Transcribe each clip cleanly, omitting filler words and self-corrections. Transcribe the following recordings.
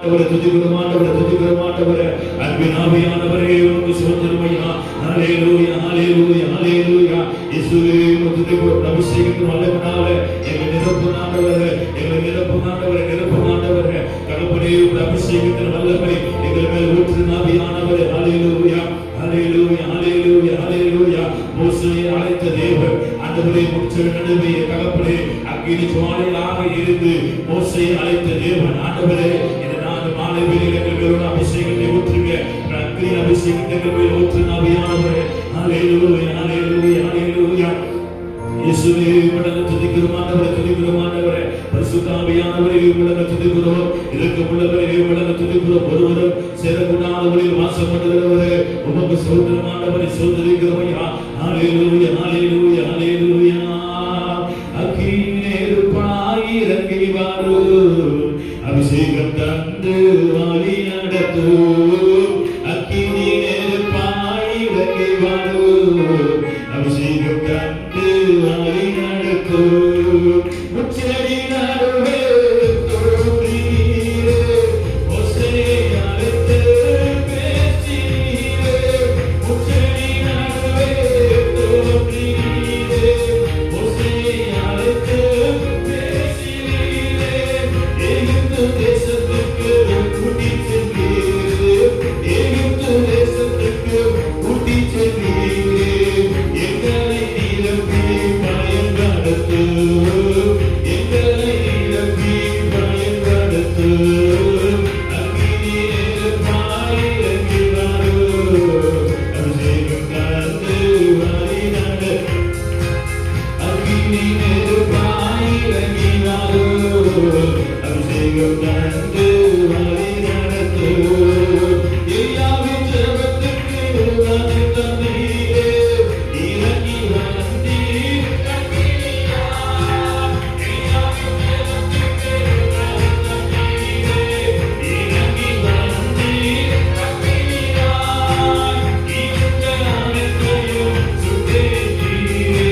ஆண்டவரே துதிக்கிறோம் ஆண்டவரே துதிக்கிறோம் ஆண்டவரே அன்பின் ஆவியானவரே உமக்கு ஸ்தோத்திரம் ஐயா. ஹல்லேலூயா ஹல்லேலூயா ஹல்லேலூயா. இயேசுவே துதிக்கிறோம். அபிஷேகத்தின் வல்லமையினாலே எங்களை நிரப்பும் ஆண்டவரே, எங்களை நிரப்பும் ஆண்டவரே, நிரப்பும் ஆண்டவரே. கடவுளே அபிஷேகத்தின் வல்லமை எங்கள் மேல் ஊற்றும் ஆவியானவரே. ஹல்லேலூயா ஹல்லேலூயா ஹல்லேலூயா ஹல்லேலூயா. மோசேயை அழைத்த தேவன் ஆண்டவரே முச்சல் நடுவே தகப்பனே அக்கினி ஜுவாலையாக இருந்து மோசேயை அழைத்த தேவன் ஆண்டவரே இந்த நாள் மாலை வேளையில் எங்களோட அபிஷேகத்தை ஊற்றுங்க. அக்கினி அபிஷேகத்தை எங்கள் மேல் ஊற்றும் ஆவியானவரே. ஹல்லேலூயா ஹல்லேலூயா ஹல்லேலூயா. இயேசுவே உம்மை துதிக்கிறோம் ஆண்டவரே, துதிக்கிறோம் ஆண்டவரே. பரிசுத்த ஆவியானவரே உம்மை துதிக்கிறோம். இரக்கமுள்ளவரே உம்மை துதிக்கிறோம். ஒருவரும் சேரக்கூடாதவரில் வாசம் பண்ணுகிறவரே உமக்கு ஸ்தோத்திரம் ஆண்டவரே, ஸ்தோத்திரிக்கிறோம் ஐயா. ஹல்லேலூயா ஹல்லேலூயா ஹல்லேலூயா. அக்கினி நெருப்பாய் இறங்கி வரும், அபிஷேகம் தந்து வழி நடத்தும். அக்கினி நெருப்பாய் இறங்கி வரும், அபிஷேகம் தந்து வழி நடத்தும். முச்செடி நடுவே தோன்றீரே, மோசேயை அழைத்து பேசினீரே. முச்செடி நடுவே தோன்றீரே, மோசேயை அழைத்து பேசினீரே. எகிப்து தேசத்துக்கு கூட்டிச் சென்றீரே, எகிப்து தேசத்துக்கு கூட்டிச் சென்றீரே. எங்களை நிரப்பி பயன்படுத்து, எங்களை நிரப்பி பயன்படுத்து. அக்கினி நெருப்பாய் இறங்கி வரும், அபிஷேகம் தந்து வழி நடத்தும். அக்கினி நெருப்பாய் இறங்கி வரும், அபிஷேகம் தந்து வழி நடத்தும். எலியாவின் ஜெபத்துக்கு பதில் தந்தீரே, இறங்கி வந்தீர் அக்கினியா. எலியாவின் ஜெபத்துக்கு பதில் தந்தீரே, இறங்கி வந்தீர் அக்கினியா. இருந்த அனைத்தையும் சுட்டெரித்தீரே,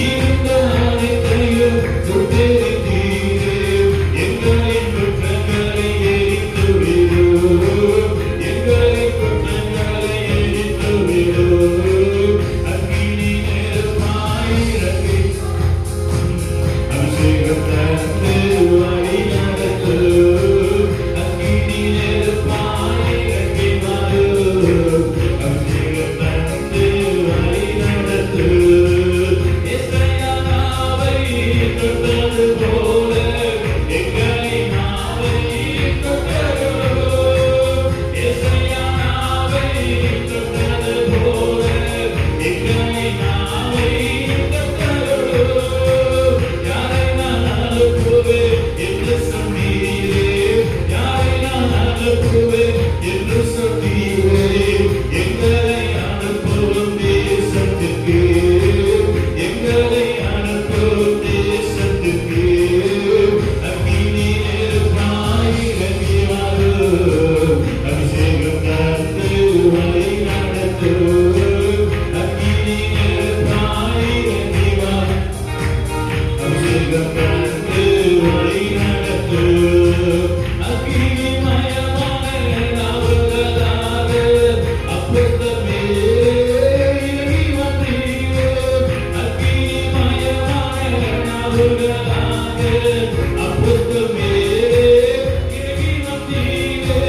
இருந்த அனைத்தையும் சுட்டெரித்தீரே. எங்களின் குற்றங்களை எரித்து விடும், எங்களின் குற்றங்களை எரித்து விடும். அக்கினி நெருப்பாய் இறங்கி அபிஷேகம் தந்து வழி நடத்தும். அக்கினி நெருப்பாய் இறங்கி வரும், அபிஷேகம் தந்து வழி நடத்தும். எஸ்ஐயா நாவை தொட்டது போல எங்களை நாவை தொட்டருளும். எஸ்ஐயா நாவை தொட்டது போல எங்களை நாவை தொட்டருளும். யாரை நான் அனுப்புவேன் என்று சொன்னீரே, யாரை நான் அனுப்புவேன் என்று சொன்னீரே. எங்களை அனுப்பும் தேசத்துக்கு, எங்களை அனுப்பும் தேசத்துக்கு. அக்கினி நெருப்பாய் இறங்கி வரும், அபிஷேகம் தந்து வழி நடத்தும். அக்கினி நெருப்பாய் இறங்கி வரும், அபிஷேகம் தந்து வழி நடத்தும். அக்கினி மயமான நாவுகளாக அப்பொழுதுமே இறங்கி வந்தீரே. அக்கினி மயமான நாவுகளாக அப்பொழுதுமே இறங்கி வந்தீரே.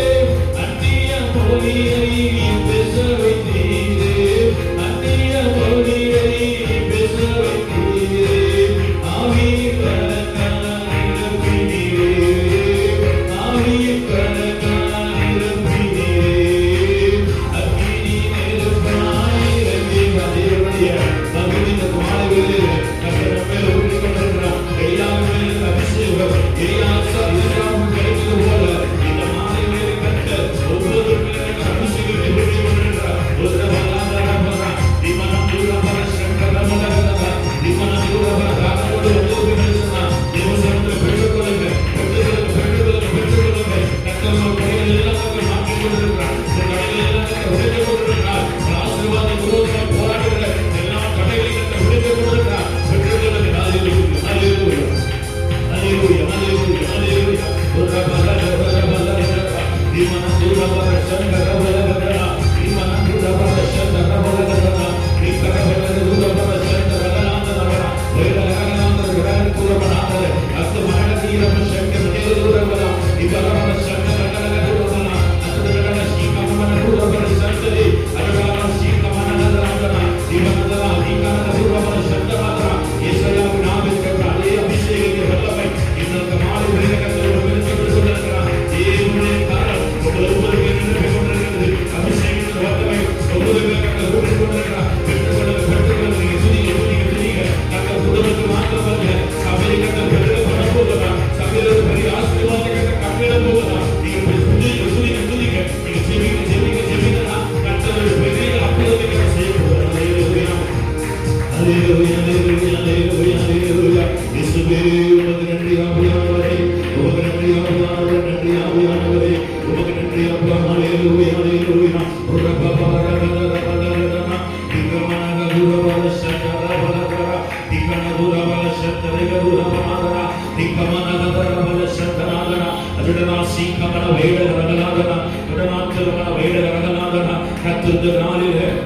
அந்நிய மொழியை பேச வைத்தீரே, அந்நிய மொழியை பேச வைத்தீரே. ஆவியின் கரத்தால் நிரப்பினீரே, ஆவியின் கரத்தால் நிரப்பினீரே. அக்கினி நெருப்பாய் இறங்கி வந்தீரே. இந்த மாலைகளில் கர்த்தர் மேல் ஊற்றிக் கொண்டிருக்கிறார். எலியாவின் மேல் அபிஷேகம் எலியாவுக்கு கிடைத்தது போல இந்த மாலைகளில் கர்த்தர் ஒவ்வொரு பேருக்கு அபிஷேகத்தை ஊற்றிக் கொண்டிருக்கிறார். ஒரு திமனம் தூரமாக சென்றதாக திமனம் தூரமாக காரணோடு ஒவ்வொரு பேசுகிறார். தேவசனத்தை பெற்றுக்கொள்ளுங்க, பெற்றுக்கொள்ளுங்க, பெற்றுக்கொள்ளுங்க, பெற்றுக்கொள்ளுங்க. கர்த்தர் கையில் எல்லாமே மாற்றிக் கொண்டிருக்கிறார். கடையில் எல்லாமே உடைத்துக் கொண்டிருக்கிறார். ஆசீர்வாத விரோதமாக போராடுகிற எல்லா கடைகளையும் உடைத்துக் கொண்டிருக்கிறார். பெற்றுக்கொள்ளுங்க. ஹல்லேலூயா ஹல்லேலூயா ஹல்லேலூயா ஹல்லேலூயா.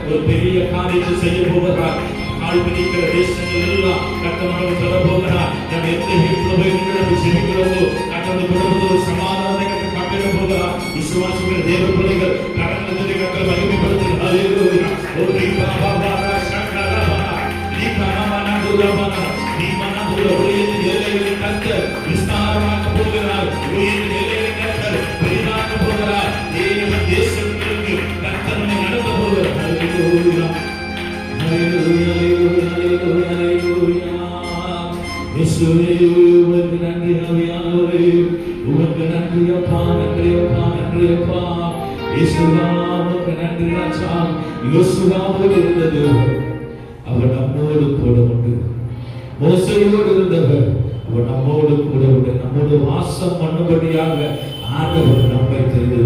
ஒரு பெரிய காரியத்தை செய்ய போகிறார். கால்பிடிக்கிற தேசங்கள் எல்லாம் கர்த்தர் சொல்ல போகிறார். நம்ம எந்த வீட்டில் போய் நின்று ஜெபிக்கிறோமோ கர்த்தர் குடும்பத்தில் ஒரு சமாதானத்தை கர்த்தர் கட்டளை போகிறார். விசுவாசிக்கிற தேவ பிள்ளைகள் கடந்ததை கர்த்தர் மகிமைப்படுத்துகிறார். ஹல்லேலூயா. ஓ தீபாபாரா சக்கரபாரா தீபானாமனா துரபானா தீமானதுர ஊழியத்தின் எல்லைகளை கர்த்தர் விஸ்தாரமாக்க போகிறார். ஊழியத்தின் எல்லைகளை கர்த்தர் பெரிதாக்க போகிறார். தேவன் தேசங்களுக்கு கர்த்தர் நடத்த போகிறார். ஹல்லேலூயா. Hallelujah, hallelujah, hallelujah. இயேசுவே உமக்கு நன்றி ஆவியானவரே, உமக்கு நன்றி அப்பா, நன்றி அப்பா, நன்றி அப்பா. இயேசுவா உமக்கு நன்றி ராஜா. யோசுவாவோடு இருந்தது அவர் நம்மோடு கூட உண்டு. மோசேயோடு இருந்தவர் அவர் நம்மோடு கூட உண்டு. நம்மோடு வாசம் பண்ணும்படியாக ஆண்டவர் நம்மை தெரிந்து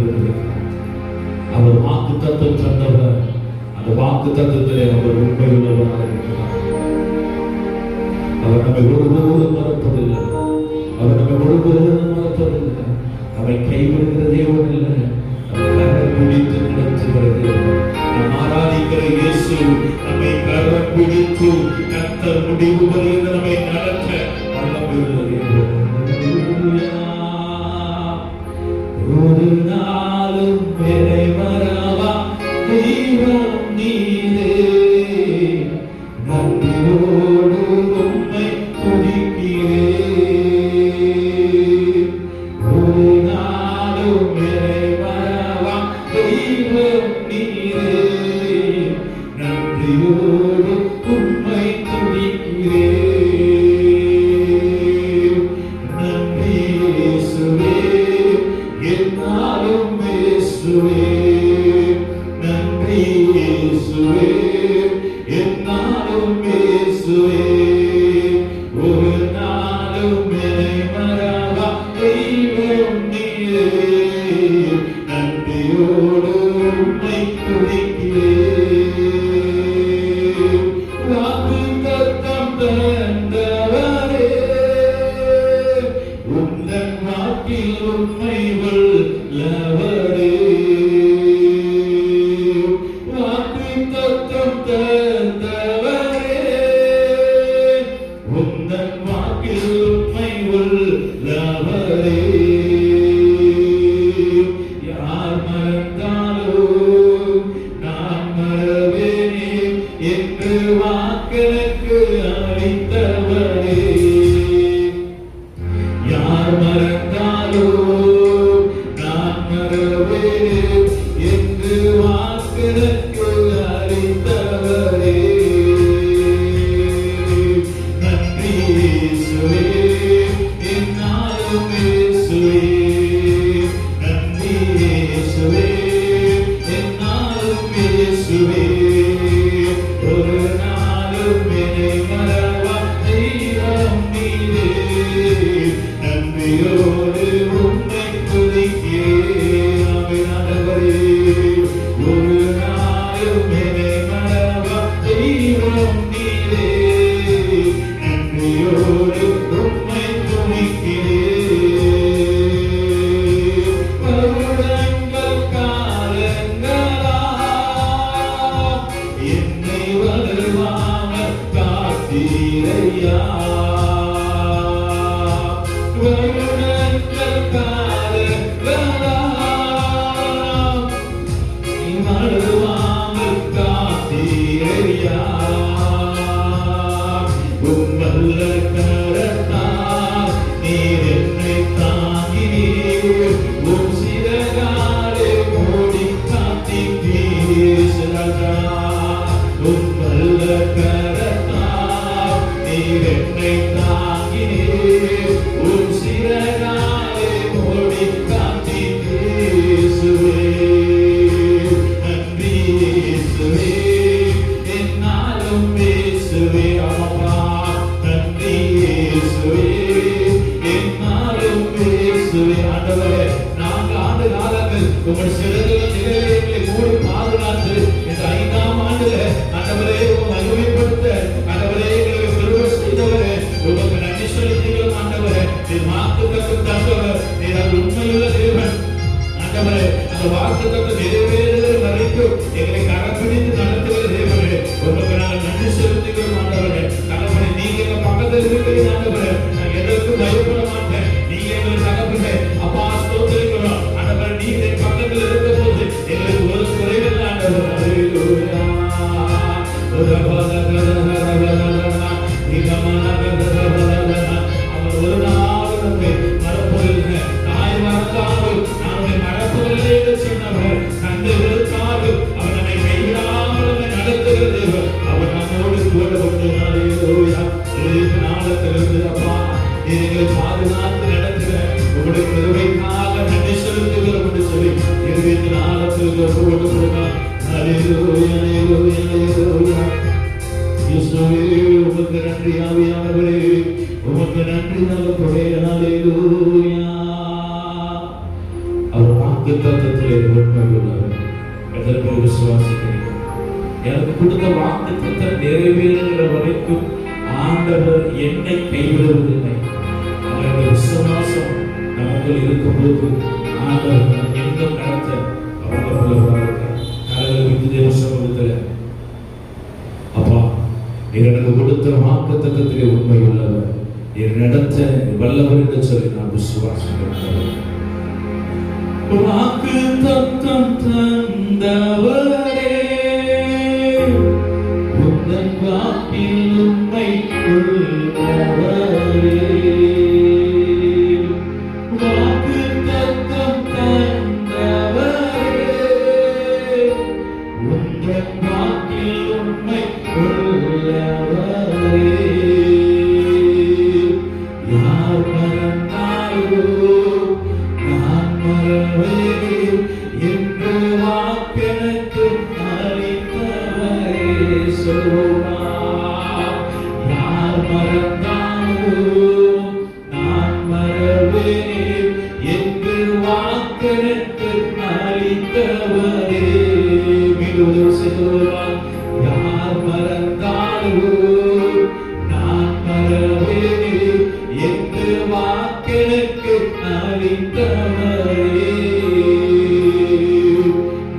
அவர் வாக்குத்தத்தம் தந்தவர். வாக்குத்தத்தத்திலே அவர் உண்மையுள்ளவராக இருக்கிறார். அவர் நம்மை ஒருபோதும் மறப்பதில்லை. அவர் நம்மை ஒருபோதும் மறப்பதில்லை. அவரை கைவிடுகிற தேவன் இல்லை. கரம் பிடித்து நடத்துகிற தேவன். நாம் ஆராதிக்கிற இயேசு நம்மை கரம் பிடித்து கர்த்தர் முடிவு வரையில் நம்மை நடத்த வல்லமையுள்ள தேவன். ஒரு நாளும் மேலே வரவா தெய்வம் நீரே, நன்றியோடு உம்மை துதிக்கிறேன். ஒரு நாளும் மேலே வரவா தெய்வம் நீரே, நன்றியோடு உம்மை துதிக்கிறேன். நன்றி இயேசுவே, என்னாலும் இயேசுவே. நன்றி இயேசுவே, என்னாலும் இயேசுவே. ஒரு நாளும் என்னை மறவா தெய்வம் நீரே, நன்றியோடு உம்மை துதிக்கிறேன். வாக்குத்தத்தம் தந்தவரே, உந்தன் வாக்கில் உண்மை உள்ளவரே. வாக்குத்தத்தம் தந்தவரே, உந்தன் வாக்கில் உண்மை உள்ளவரே. யார் மறந்தாலோ நான் மறவேனே என்று வாக்கெனக்கு அளித்தவரே. யார் மறந்தாலோ நான் மறவேனே என்று வாக்கெனக்கு அளித்தவரே. நன்றி இயேசுவே, என்னாலும் இயேசுவே. நன்றி இயேசுவே, என்னாலும் இயேசுவே. ஒரு நாளும் என்னை மறவா தெய்வம் நீரே, நன்றியோடு உம்மை துதிக்கிறேன். ஆண்டவரே விடாமல் உங்களுடைய சிறந்த நிலையை மூடி பாதுகாத்து இந்த 5ஆம் ஆண்டுல ஆண்டவரே மகிமைப்படுத்த ஆண்டவரே எங்களை பெருமை செய்தவரே உங்களுக்கு நன்றி செலுத்துகிறோம். ஆண்டவரே நீர் வாக்குத்தத்தம் தந்தவர், நீர் அது உண்மையுள்ள தேவன். ஆண்டவரே அந்த வாக்குத்தத்தம் நிறைவேறுகிற வரைக்கும் எங்களை கரப்பிடித்து நடத்துகிற தேவனே உங்களுக்கு நாங்கள் நன்றி செலுத்துகிறோம். ஆண்டவரே தகப்பனே நீங்க எங்க பக்கத்தில் இருக்கிறீங்க. ஆண்டவரே நான் எதற்கும் பயப்பட மாட்டேன். நீங்க எங்களை தகப்பனே அப்பா ஸ்தோத்திரிக்கிறோம். ஆண்டவரே நீங்க என் பக்கத்தில் இருக்கும் போது எங்களுக்கு ஒரு குறைவில் ஆண்டவர் அவர் ஒரு நாள் நம்மை மறப்பதில்லை. தாய் மறந்தாலும் நம்மை மறப்பதில்லை என்று சொன்னவர் தந்தைகளுக்காக அவர் நம்மை கைவிடாமல் நம்மை நடத்துகிற தேவர். அவர் நம்மோடு கூட கொண்டு நாளத்திலிருந்து அப்பா எங்களை பாதுகாத்து நடத்துகிற உங்களுடைய பெருமைக்காக நன்றி செலுத்துகிறோம் என்று சொல்லி இருபத்தி நாளத்திற்கு ஒப்புக்கொண்டு கொடுத்தார். உமக்கு நன்றி ஆவியானவரே, உமக்கு நன்றி நல்லபடியே. அவர் வாக்குத்தத்தத்திலே உண்மையுள்ளவர். எதற்கு விசுவாசிக்கிறீர்கள்? எனக்கு கொடுத்த வாக்குத்தத்தம் நிறைவேறுகிற வரைக்கும் ஆண்டவர் என்னை கைவிடுவதில்லை. அவருடைய விசுவாசம் நமக்குள் இருக்கும்போது ஆண்டவர் எங்கும் நடத்த அவர் தேவ சமூகத்தில் அப்பா எனக்கு கொடுத்த வாக்குத்தத்தத்திலே உண்மை உள்ளவர், என் நடத்த வல்லவர் என்று சொல்லி நான் விசுவாசிக்கிறேன். வாக்குத்தத்தம் தந்தவரே, உந்தன் வாக்கில் உண்மை உள்ளவரே. வாக்குத்தத்தம் தந்தவரே, உந்தன் வாக்கில் உண்மை உள்ளவரே. யார் மறந்தாரோ நான் மறவேன் என்று வாக்கெனக்கு அளித்தவரே சொல்வார். யார் மறந்தாரோ நான் மறவேன் என்று வாக்கெனக்கு அளித்தவரே சொல்வார். யார் மறந்தாரோ நான் மறவேன் என்று வாக்கெனக்கு அளித்தவரே.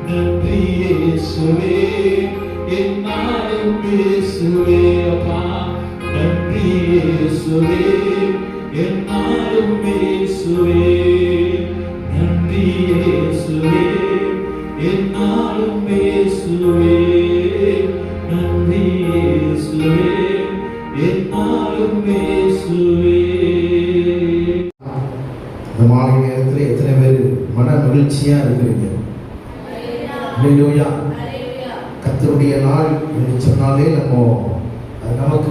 நன்றி இயேசுவே, என்னாலும் இயேசுவே அப்பா. நன்றி இயேசுவே, என்னாலும் இயேசுவே. நன்றி இயேசுவே, என்னாலும் இயேசுவே. நன்றி இயேசுவே, என்னாலும் இயேசுவே. இந்த மாலை நேரத்தில் எத்தனை பேர் மன மகிழ்ச்சியா இருக்கிறீங்க? அல்லேலூயா. கர்த்தருடைய நாள் என்று சொன்னாலே நமக்கு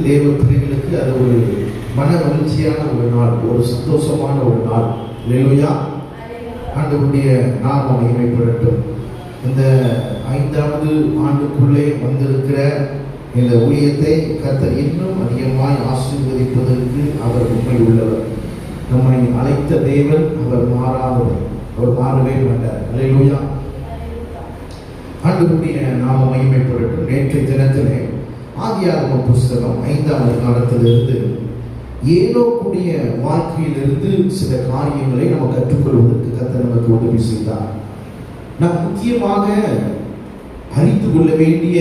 தேவ பிள்ளைகளுக்கு அது ஒரு மன மகிழ்ச்சியான ஒரு நாள், ஒரு சந்தோஷமான ஒரு நாள். அல்லேலூயா. ஆண்டவருடைய நாமம் மகிமைப்படட்டும். இந்த 5வது ஆண்டுக்குள்ளே வந்திருக்கிற இந்த ஊழியத்தை கர்த்தர் இன்னும் அதிகமாய் ஆசீர்வதிப்பதற்கு அவர் உண்மை உள்ளவர். நம்மை அழைத்த தேவன் அவர் மாறாதவர், அவர் மாறவே மாட்டார். அல்லேலூயா. ஆண்டவருடைய நாமம் மகிமைப்படட்டும். நேற்றைய தினத்திலே ஆதியாகமம் புஸ்தகம் 5ஆம் அதிகாரத்திலிருந்து ஏனோக்குடைய வாழ்க்கையிலிருந்து சில காரியங்களை நம்ம கற்றுக்கொள்வதற்கு கர்த்தர் நமக்கு உதவி செய்தார். நாம் முக்கியமாக அறிந்து கொள்ள வேண்டிய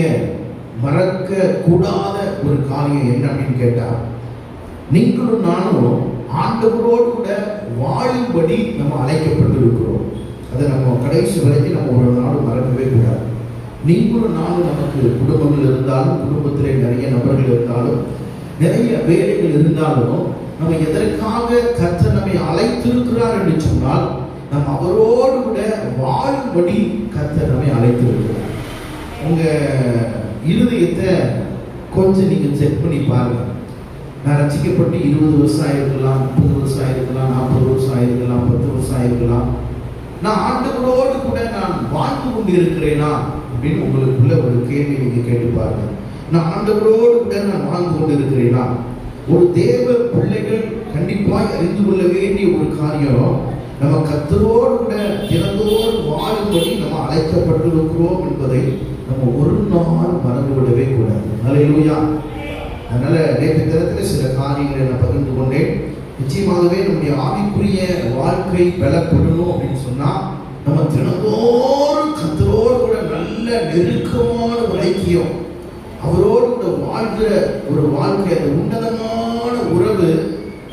மறக்க கூடாத ஒரு காரியம் என்ன அப்படின்னு கேட்டா, நீங்களும் நானும் ஆண்டவரோடு கூட வாழும்படி நம்ம அழைக்கப்பட்டிருக்கிறோம். அதை நம்ம கடைசி வரைக்கும் நம்ம ஒரு நாள் மறக்கவே கூடாது. நீங்களும் நானும் நமக்கு குடும்பங்கள் இருந்தாலும், குடும்பத்திலே நிறைய நபர்கள் இருந்தாலும், நிறைய வேலைகள் இருந்தாலும், நம்ம எதற்காக கர்த்தர் நம்மை அழைத்திருக்கிறார் என்று சொன்னால் நம்ம அவரோடு கூட வாழும்படி கர்த்தர் நம்மை அழைத்திருக்கிறார். உங்க இருதயத்தை கொஞ்சம் நீங்க செக் பண்ணி பாருங்க. நான் ரசிக்கப்பட்டு 20 வருஷம் ஆயிருக்கலாம், 30 வருஷம் ஆயிருக்கலாம், 40 வருஷம் ஆயிருக்கலாம், 10 வருஷம் ஆயிருக்கலாம். நான் ஆண்டவரோடு கூட நான் வாழ்ந்து கொண்டு இருக்கிறேனா அப்படின்னு உங்களுக்குள்ள ஒரு கேள்வி நீங்க கேட்டு பாருங்க. நான் ஆண்டவரோடு கூட நான் வாழ்ந்து கொண்டு இருக்கிறேனா? ஒரு தேவ பிள்ளைகள் கண்டிப்பாய் அறிந்து கொள்ள வேண்டிய ஒரு காரியம், நம்ம கர்த்தரோடு கூட தினந்தோறும் பலப்பட்டிருக்கிறோம் என்பதை நம்ம ஒரு நாள் மறந்துவிடவே கூடாது. அல்லேலூயா. அதனால நேற்று தினத்தில் சில காரியங்களை நான் பகிர்ந்து கொண்டேன். நிச்சயமாகவே நம்முடைய ஆவிக்குரிய வாழ்க்கை பலப்படணும் அப்படின்னு சொன்னா நம்ம தினந்தோறும் கர்த்தரோடு கூட நல்ல நெருக்கமான ஒரு ஐக்கியம், அவரோடு கூட வாழ்கிற ஒரு வாழ்க்கை, அந்த உன்னதமான உறவு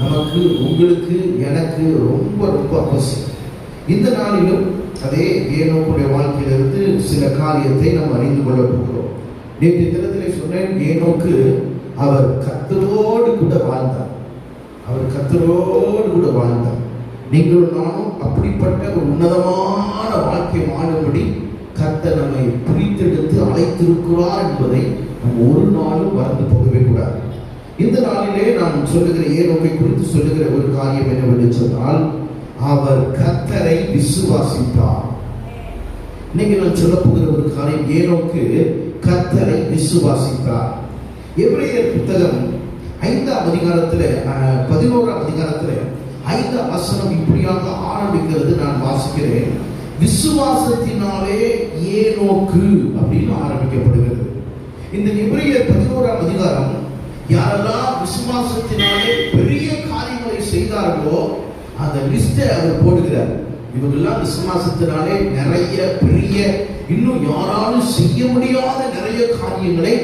நமக்கு, உங்களுக்கு, எனக்கு ரொம்ப ரொம்ப அவசியம். இந்த நாளிலும் அதே ஏனோக்குடைய வாழ்க்கையிலிருந்து சில காரியத்தை நாம் அறிந்து கொள்ள போகிறோம். நேற்று தினத்திலே சொன்னேன், ஏனோக்கு அவர் கர்த்தரோடு கூட வாழ்ந்தார். அவர் கர்த்தரோடு கூட வாழ்ந்தார். நீங்களும் நானும் அப்படிப்பட்ட ஒரு உன்னதமான வாழ்க்கை வாழும்படி கர்த்தர் நம்மை பிரித்தெடுத்து அழைத்திருக்கிறார் என்பதை நம்ம ஒரு நாளும் மறந்து போகவே கூடாது. இந்த நாளிலே நான் சொல்லுகிற ஏனோக்கை குறித்து சொல்லுகிற ஒரு காரியம் என்னவென்று சொன்னால், அவர் கர்த்தரை விசுவாசித்தார். இன்னைக்கு நான் சொல்ல போகிற ஒரு காரியம், ஏனோக்கு கர்த்தரை விசுவாசித்தார். எபிரேயர் புத்தகம் 5ஆம் அதிகாரத்துல 11ஆம் அதிகாரத்துல 5ஆம் வசனம் இப்படியாக ஆரம்பிக்கிறது. நான் வாசிக்கிறேன். விசுவாசத்தினாலே ஏனோக்கு அப்படின்னு ஆரம்பிக்கப்படுகிறது. இந்த எபிரேயர் 11ஆம் அதிகாரம் யாரெல்லாம் விசுவாசத்தினாலே பெரிய காரியங்களை செய்தார்களோ அந்த லிஸ்டை அவர் போடுகிறார். இவங்கெல்லாம் விசுவாசத்தினாலே நிறைய பெரிய, இன்னும் யாராலும் செய்ய முடியாத நிறைய காரியங்களை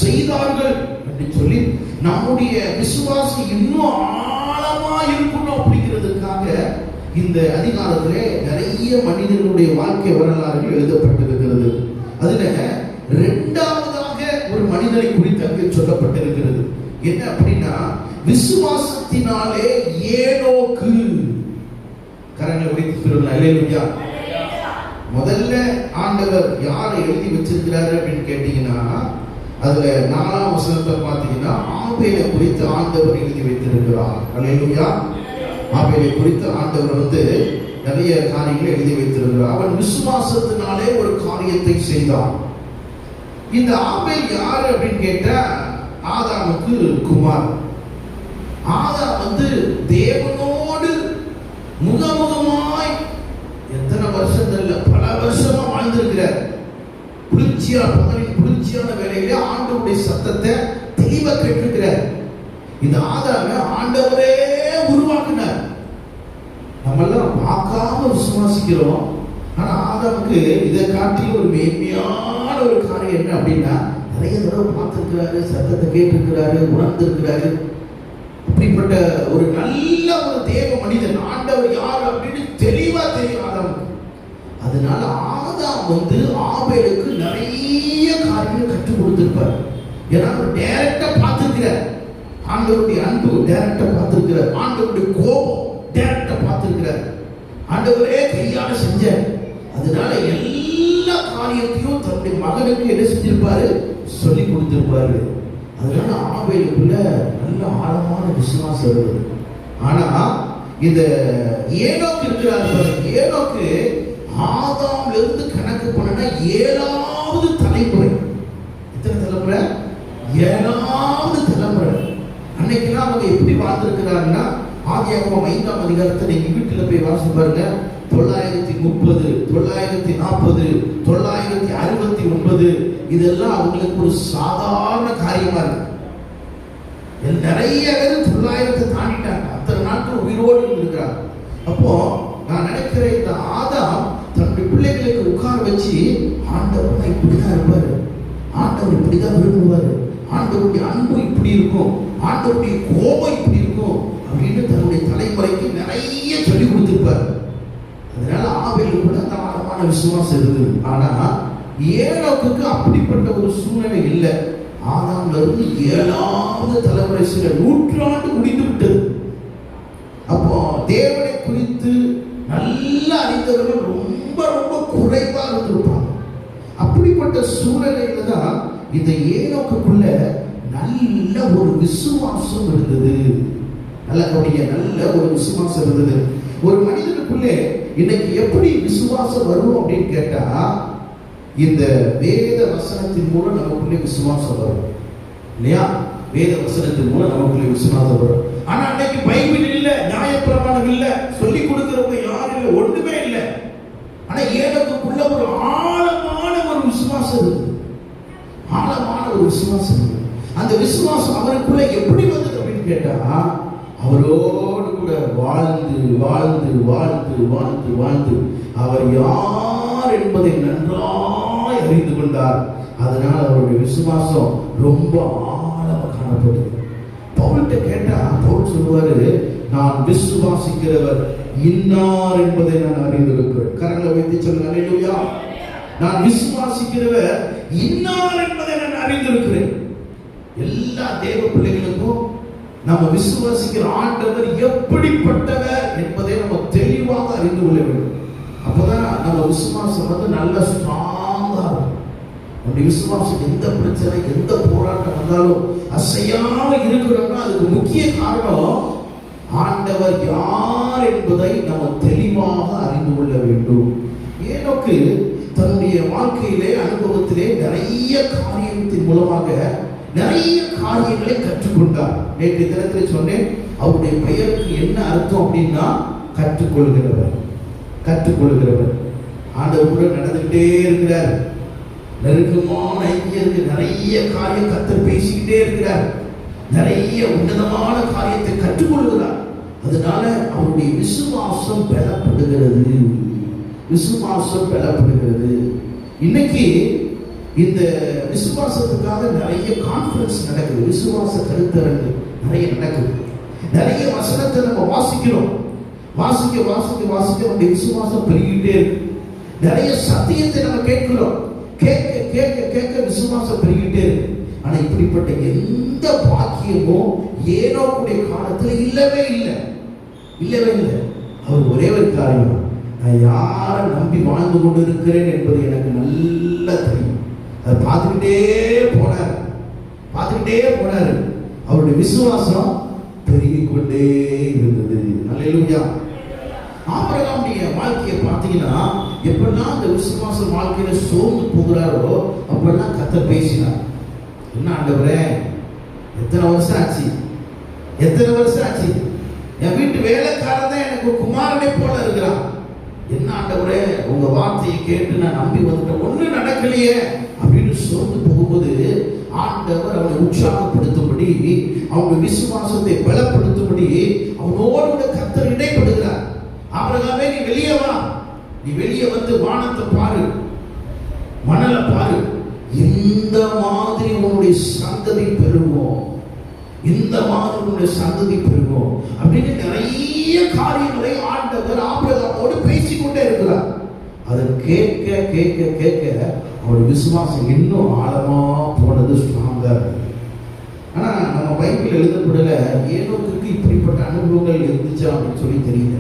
செய்தார்கள் என்று சொல்லி நம்முடைய விசுவாசம் இன்னும் ஆழமா இருக்கணும் அப்படிங்கிறதுக்காக இந்த அதிகாரத்திலே நிறைய மனிதர்களுடைய வாழ்க்கை வரலாறுகள் எழுதப்பட்டிருக்கிறது. அதுல இரண்டாவதாக ஒரு மனிதனை குறித்து அங்கே சொல்லப்பட்டிருக்கிறது. என்ன அப்படின்னா, விசுவாசத்தினாலே ஏனோக்கு. கரங்களை உடைத்து சொல்லுங்க அல்லேலூயா. முதல்ல ஆண்டவர் யாரை எழுதி வச்சிருக்கிறாரு அப்படின்னு கேட்டீங்கன்னா, அதுல 4ஆம் வசனத்தை பார்த்தீங்கன்னா ஆபேலை குறித்து ஆண்டவர் எழுதி வைத்திருக்கிறார். அல்லேலூயா. ஆபேலை குறித்து ஆண்டவர் நிறைய காரியங்களை எழுதி வைத்திருக்கிறார். அவன் விசுவாசத்தினாலே ஒரு காரியத்தை செய்தான். இந்த ஆபேல் யாரு அப்படின்னு கேட்டா, ஆதாமுக்கு குமார். ஆதாம் தேவனோடு முகமுகமாய் எத்தனை வருஷத்துல பல வருஷமா வாழ்ந்திருக்கிறார். குளிர்ச்சியான வேலையிலே ஆண்டவருடைய சத்தத்தை தெளிவா கேட்டிருக்கிறார். இந்த ஆதாம ஆண்டவரே உருவாக்கினார். நம்ம எல்லாம் பார்க்காம விசுவாசிக்கிறோம். ஆனா ஆதாமுக்கு இதை காட்டி ஒரு மேன்மையான ஒரு காரியம் என்ன அப்படின்னா, நிறைய தடவை பார்த்திருக்கிறாரு, சத்தத்தை கேட்டிருக்கிறாரு, உணர்ந்திருக்கிறாரு. அப்படிப்பட்ட ஒரு நல்ல ஒரு தேவ மனிதன், ஆண்டவர் யார் அப்படின்னு தெளிவா தெரியும் ஆதாமுக்கு. அதனால ஆதாம் ஆபேலுக்கு நிறைய காரியங்களை கற்றுக் கொடுத்திருப்பார். ஏன்னா அவர் டைரக்டா பார்த்திருக்கிறார். ஆண்டவருடைய அன்பு டைரக்டா பார்த்திருக்கிறார். ஆண்டவருடைய கோபம் டைரக்டா பார்த்திருக்கிறார். ஆண்டவரே கையால செஞ்சார். அதனால எல்லா காரியத்தையும் தன்னுடைய மகனுக்கு என்ன செஞ்சிருப்பாரு, சொல்லி கொடுத்திருப்பாரு. அதனால ஆபேலுக்குள்ள நல்ல ஆழமான விசுவாசம் இருந்தது. ஆனா இந்த ஏனோக்கு இருக்கிறார். ஏனோக்கு ஆதாம்ல இருந்து கணக்கு பண்ணா 7வது தலைமுறை. எத்தனை தலைமுறை? 7வது தலைமுறை. அன்னைக்குலாம் அவங்க எப்படி வாழ்ந்திருக்கிறாங்கன்னா, ஆதியாகமம் 5ஆம் அதிகாரத்தை நீங்க வீட்டுல போய் வாசி பாருங்க. 930, 940, 969 இதெல்லாம் அவங்களுக்கு ஒரு சாதாரண காரியமா இருக்கு. நிறைய பேர் 900 தாண்டிட்டாங்க. அத்தனை நாட்கள் உயிரோடு இருக்கிறாங்க. அப்போ நான் நினைக்கிறேன், இந்த ஆதாம் தன்னுடைய பிள்ளைகளுக்கு உட்கார வச்சு, ஆண்டவர் இப்படிதான் இருப்பாரு, ஆண்டவர் இப்படிதான் விரும்புவாரு, ஆண்டவருடைய அன்பு இப்படி இருக்கும், ஆண்டவருடைய கோபம் இப்படி இருக்கும் அப்படின்னு தன்னுடைய தலைமுறைக்கு நிறைய சொல்லி கொடுத்திருப்பாரு. அதனால ஆபேலுக்குள்ள அந்த ஆழமான விசுவாசம் இருந்தது. ஆனா ஏனோக்குக்கு அப்படிப்பட்ட ஒரு சூழ்நிலை இல்லை. ஆதாம்ல இருந்து 7வது தலைமுறை, சில நூற்றாண்டு முடிந்து விட்டது. அப்போ தேவனை குறித்து நல்ல அறிந்தவர்கள் ரொம்ப ரொம்ப குறைவா இருந்திருப்பாங்க. அப்படிப்பட்ட சூழ்நிலையில தான் இந்த ஏனோக்குள்ள நல்ல ஒரு விசுவாசம் இருந்தது. நல்ல ஒரு விசுவாசம் இருந்தது. ஒரு மனிதனுக்குள்ளே இன்னைக்கு எப்படி விசுவாசம் வரும் அப்படின்னு கேட்டா, இந்த வேத வசனத்தின் மூலம் நமக்குள்ளே விசுவாசம் வரும் இல்லையா? வேத வசனத்தின் மூலம் நமக்குள்ளே விசுவாசம் வரும். ஆனா அன்னைக்கு பைபிள் இல்ல, நியாயப்பிரமாணம் இல்ல, சொல்லி கொடுக்கிறவங்க யாரும் இல்ல, ஒண்ணுமே இல்ல. ஆனா ஏனோக்குள்ள ஒரு ஆழமான ஒரு விசுவாசம். அந்த விசுவாசம் அவருக்குள்ள எப்படி வந்தது அப்படின்னு கேட்டா, அவரோடு கூட வாழ்ந்து வாழ்ந்து வாழ்ந்து வாழ்ந்து வாழ்ந்து அவர் யார் என்பதை நன்றாய் அறிந்து கொண்டார். அதனால அவருடைய விசுவாசம் ரொம்ப ஆழமாக காணப்பட்டது. பவுல்கிட்ட கேட்டா பவுல் சொல்லுவாரு, நான் விசுவாசிக்கிறவர் இன்னார் என்பதை நான் அறிந்திருக்கிறேன். கரங்களை வைத்து சொல்லுங்க அல்லேலூயா. நான் விசுவாசிக்கிறவர் இன்னார் என்பதை நான் அறிந்திருக்கிறேன். எல்லா தேவ பிள்ளைகளுக்கும் நம்ம விசுவாசிக்கிற ஆண்டவர் எப்படிப்பட்டவர் என்பதை நம்ம தெளிவாக அறிந்து கொள்ள வேண்டும். அப்பதான் நம்ம விசுவாசம் நல்ல ஸ்ட்ராங்கா இருக்கும். நம்முடைய விசுவாசம் எந்த பிரச்சனை எந்த போராட்டம் வந்தாலும் அசையாம இருக்கிறோம்னா அதுக்கு முக்கிய காரணம் ஆண்டவர் யார் என்பதை நம்ம தெளிவாக அறிந்து கொள்ள வேண்டும். ஏனோக்கு தன்னுடைய வாழ்க்கையிலே அனுபவத்திலே நிறைய காரியத்தின் மூலமாக நிறைய காரியங்களை கற்றுக்கொண்டார். நேற்று தினத்தில் சொன்னேன், அவருடைய பெயருக்கு என்ன அர்த்தம் அப்படின்னா கற்றுக்கொள்கிறவர். கற்றுக்கொள்கிறவர் ஆண்டவர் கூட நடந்துகிட்டே இருக்கிறார். நெருக்கமான ஐக்கியருக்கு நிறைய காரியம் கர்த்தர் பேசிக்கிட்டே இருக்கிறார். நிறைய உன்னதமான காரியத்தை கற்றுக்கொள்கிறார். அதனால அவருடைய விசுவாசம் பலப்படுகிறது. விசுவாசம் பலப்படுகிறது. இன்னைக்கு இந்த விசுவாசத்துக்காக நிறைய கான்ஃபரன்ஸ் நடக்குது. விசுவாச கருத்தரங்கு நிறைய நடக்குது. நிறைய வசனத்தை நம்ம வாசிக்கிறோம். வாசிக்க வாசிக்க வாசிக்க நம்முடைய விசுவாசம் பெருகிட்டே இருக்கு. நிறைய சத்தியத்தை நம்ம கேட்கிறோம். கேட்க கேட்க கேட்க விசுவாசம் பெருகிட்டே இருக்கு. ஆனா இப்படிப்பட்ட எந்த பாக்கியமும் ஏனோக்குடைய காலத்துல இல்லவே இல்லை. இல்லவே இல்லை. அவர் ஒரே ஒரு காரியம், நான் யாரை நம்பி வாழ்ந்து கொண்டு இருக்கிறேன் என்பது எனக்கு நல்லா தெரியும். அதை பார்த்துக்கிட்டே போனார். பார்த்துக்கிட்டே போனாரு. அவருடைய விசுவாசம் பெருகிக் கொண்டே இருந்தது. அல்லேலூயா. ஆபிரகாமுடைய வாழ்க்கையை பார்த்தீங்கன்னா, எப்பெல்லாம் அந்த விசுவாச வாழ்க்கையில சோர்ந்து போகிறாரோ அப்பெல்லாம் கர்த்தர் பேசினார். என்ன ஆண்டவரே, எத்தனை வருஷம் ஆச்சு, எத்தனை வருஷம் ஆச்சு, என் வீட்டு வேலைக்காரன் தான் எனக்கு குமாரனை போல இருக்கிறான். என்ன ஆண்டவரே, உங்க வார்த்தையை கேட்டு நான் நம்பி வந்துட்டேன், ஒன்றும் நடக்கலையே அப்படின்னு சோர்ந்து போகும்போது ஆண்டவர் அவனை உற்சாகப்படுத்தும்படி, அவனுடைய விசுவாசத்தை பலப்படுத்தும்படி அவனோடு கர்த்தர் இடைப்படுகிறார். ஆபிரகாமே, நீ வெளியே வா, நீ வெளியே வந்து வானத்தை பாரு, மணலை பாரு, இந்த மாதிரி உன்னுடைய சந்ததி பெருகும், இந்த மாதிரி உன்னுடைய சந்ததி பெருகும் அப்படின்னு நிறைய காரியங்களை ஆண்டவர் ஆபிரகாமோடு பேசிக்கொண்டே இருக்கிறார். அதை கேட்க கேட்க கேட்க அவருடைய விசுவாசம் இன்னும் ஆழமா போனது, ஸ்ட்ராங்கா இருக்கு. ஆனா நம்ம பைபிள் எழுதப்படல ஏனோக்குக்கு இப்படிப்பட்ட அனுபவங்கள் இருந்துச்சா அப்படின்னு சொல்லி தெரியல.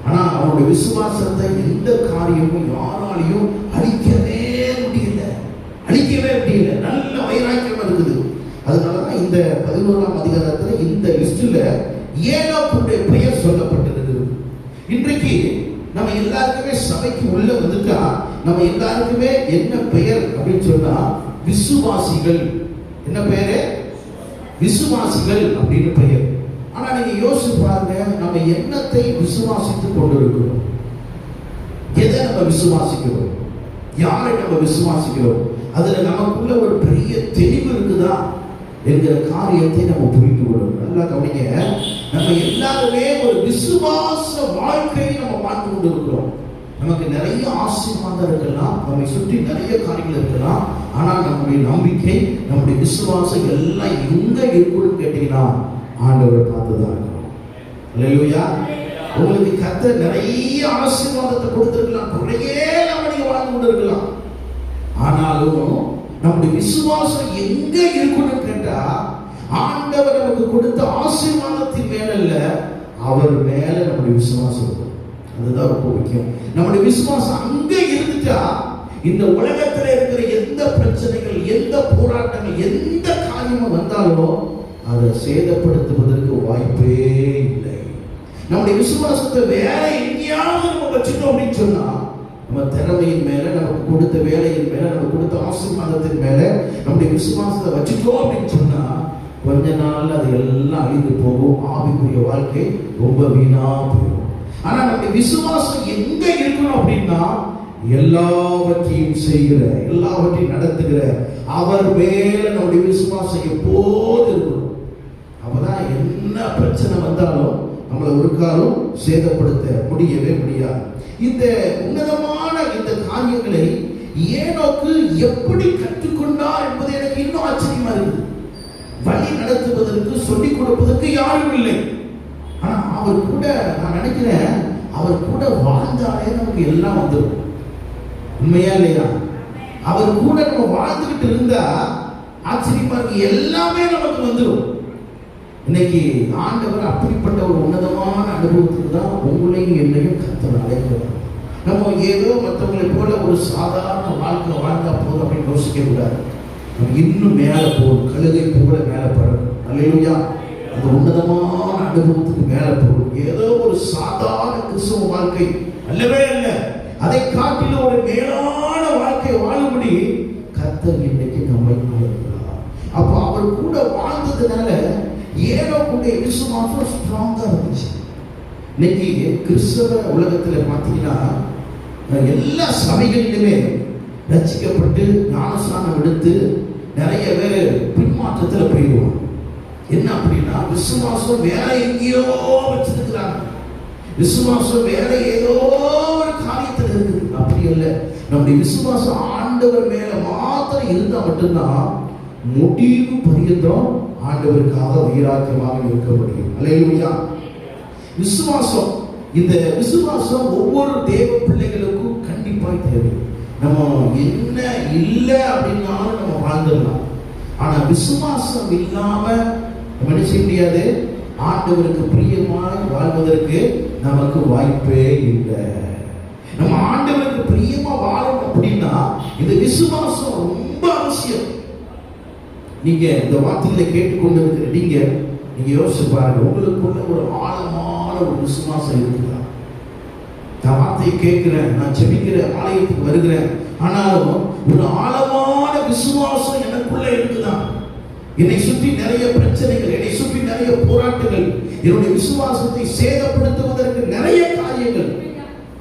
ஆனா அவனுடைய விசுவாசத்தை எந்த காரியமும் யாராலையும் அழிக்கவே முடியல, அழிக்கவே முடியல. நல்ல வைராக்கியம் இருக்குது. அதனாலதான் இந்த 11ஆம் அதிகாரத்துல இந்த லிஸ்ட்ல ஏனோக்குடைய பெயர் சொல்லப்பட்டிருக்கிறது. இன்றைக்கு நம்ம எல்லாருக்குமே சபைக்கு உள்ள வந்துட்டா நம்ம எல்லாருக்குமே என்ன பெயர் அப்படின்னு சொன்னா விசுவாசிகள். என்ன பெயரு? விசுவாசிகள் அப்படின்னு பெயர். ஆனா நீங்க யோசிச்சு பாருங்க, நம்ம என்னத்தை விசுவாசித்துக் கொண்டிருக்கிறோம்? எதை நம்ம விசுவாசிக்கிறோம்? யாரை நம்ம விசுவாசிக்கிறோம்? அதுல நமக்குள்ள ஒரு பெரிய தெளிவு இருக்குதா என்கிற காரியத்தை நம்ம புரிந்து கொள்ளணும். நல்லா கவனிங்க. நம்ம எல்லாருமே ஒரு விசுவாச வாழ்க்கையை நம்ம பார்த்து கொண்டு இருக்கிறோம். நமக்கு நிறைய ஆசீர்வாதம் இருக்கலாம், நம்மை சுற்றி நிறைய காரியங்கள் இருக்கலாம். ஆனால் நம்முடைய நம்பிக்கை, நம்முடைய விசுவாசம் எல்லாம் எங்க இருக்குன்னு கேட்டீங்கன்னா ஆண்டவரை பார்த்துதான் இருக்கணும். அல்லேலூயா. உங்களுக்கு கர்த்தர் நிறைய ஆசீர்வாதத்தை கொடுத்திருக்கலாம், குறையே நம்ம நீங்க வாழ்ந்து கொண்டு இருக்கலாம். ஆனாலும் நம்முடைய விசுவாசம் எங்க இருக்குன்னு கேட்டா ஆண்டவர் நமக்கு கொடுத்த ஆசீர்வாதத்தின் மேல இல்ல, அவர் மேல நம்முடைய விசுவாசம் இருக்கும். அதுதான் ரொம்ப முக்கியம். நம்முடைய விசுவாசம் அங்க இருந்துட்டா இந்த உலகத்தில் இருக்கிற எந்த பிரச்சனைகள், எந்த போராட்டங்கள், எந்த காரியமும் வந்தாலும் அதை சேதப்படுத்துவதற்கு வாய்ப்பே இல்லை. நம்முடைய விசுவாசத்தை வேற எங்கேயாவது நம்ம வச்சுட்டோம் அப்படின்னு சொன்னா, நம்ம திறமையின் மேல, நமக்கு கொடுத்த வேலையின் மேல, நமக்கு கொடுத்த ஆசீர்வாதத்தின் மேல நம்முடைய விசுவாசத்தை வச்சுட்டோம் அப்படின்னு சொன்னா கொஞ்ச நாள் அது எல்லாம் அழிந்து போகும். ஆவிக்குரிய வாழ்க்கை ரொம்ப வீணா போகும். ஆனா நம்முடைய விசுவாசம் எங்க இருக்கணும் அப்படின்னா எல்லாவற்றையும் செய்கிற, எல்லாவற்றையும் நடத்துகிற அவர் மேல நம்முடைய விசுவாசம் எப்போது இருக்கும். அப்பதான் என்ன பிரச்சனை வந்தாலும் நம்மளை ஒரு காலம் சேதப்படுத்த முடியவே முடியாது. இந்த உன்னதமான இந்த காரியங்களை ஏனோக்கு எப்படி கற்றுக்கொண்டார் என்பது எனக்கு இன்னும் ஆச்சரியமா இருக்குது. வழி நடத்துவதற்கு சொல்லிக் கொடுப்பதற்கு யாரும் இல்லை. ஆனா அவர் கூட, நான் நினைக்கிறேன், அவர் கூட வாழ்ந்தாலே நமக்கு எல்லாம் வந்துடும். உண்மையா இல்லையா? அவர் கூட நம்ம வாழ்ந்துகிட்டு இருந்தா ஆச்சரியமா இருக்கு, எல்லாமே நமக்கு வந்துடும். இன்னைக்கு ஆண்டவர் அப்படிப்பட்ட ஒரு உன்னதமான அனுபவத்துக்கு தான் உங்களையும் என்னையும் கர்த்தர் அழைக்கிறார். நம்ம ஏதோ மற்றவங்களை போல ஒரு சாதாரண வாழ்க்கை வாழ்ந்தா போதும் அப்படின்னு யோசிக்க கூடாது. நம்ம இன்னும் மேல போகும், கழுதை போல மேல படணும். அல்லேலூயா. அந்த உன்னதமான அனுபவத்துக்கு மேல போகும். ஏதோ ஒரு சாதாரண கிறிஸ்தவ வாழ்க்கை அல்லவே அல்ல, அதை காட்டிலும் ஒரு மேலான வாழ்க்கை வாழும்படி கர்த்தர் இன்னைக்கு நம்மை அழைக்கிறார். அப்ப அவர் கூட வாழ்ந்ததுனால ஏனோக்குடைய விசுவாசம் ஸ்ட்ராங்கா இருந்துச்சு. இன்னைக்கு கிறிஸ்தவ உலகத்துல பாத்தீங்கன்னா எல்லா சபைகளிலுமே ரட்சிக்கப்பட்டு ஞானஸ்நானம் எடுத்து நிறைய பேர் பின்மாற்றத்துல போயிடுவாங்க. என்ன அப்படின்னா விசுவாசம் வேற எங்கேயோ வச்சிருக்கிறாங்க, விசுவாசம் வேற ஏதோ ஒரு காரியத்தில் இருக்குது. அப்படி இல்லை, நம்முடைய விசுவாசம் ஆண்டவர் மேல மாத்திரம் இருந்தா மட்டும்தான் முடிவு பரியந்தம் ஆண்டவருக்காக வைராக்கியமாக இருக்க முடியும். அல்லேலூயா. விசுவாசம், இந்த விசுவாசம் ஒவ்வொரு தேவ பிள்ளைகளுக்கும் கண்டிப்பாக தேவை. நம்ம என்ன இல்லை அப்படின்னாலும் நம்ம வாழ்ந்துடலாம். ஆனா விசுவாசம் இல்லாம நம்ம என்ன செய்ய முடியாது, ஆண்டவருக்கு பிரியமாய் வாழ்வதற்கு நமக்கு வாய்ப்பே இல்லை. நம்ம ஆண்டவருக்கு பிரியமா வாழணும் அப்படின்னா இந்த விசுவாசம் ரொம்ப அவசியம். நீங்க இந்த வார்த்தைகளை கேட்டுக்கொண்டு இருக்கிற நீங்க யோசிச்சு பாருங்க, உங்களுக்குள்ள ஒரு ஆழமான ஒரு விசுவாசம் இருக்குதா? நான் வார்த்தையை கேட்கிறேன், நான் ஜெபிக்கிறேன், ஆலயத்துக்கு வருகிறேன், ஆனாலும் ஒரு ஆழமான விசுவாசம் எனக்குள்ள இருக்குதா? என்னை சுற்றி நிறைய பிரச்சனைகள், என்னை சுற்றி நிறைய போராட்டங்கள், என்னுடைய விசுவாசத்தை சேதப்படுத்துவதற்கு நிறைய காரியங்கள்.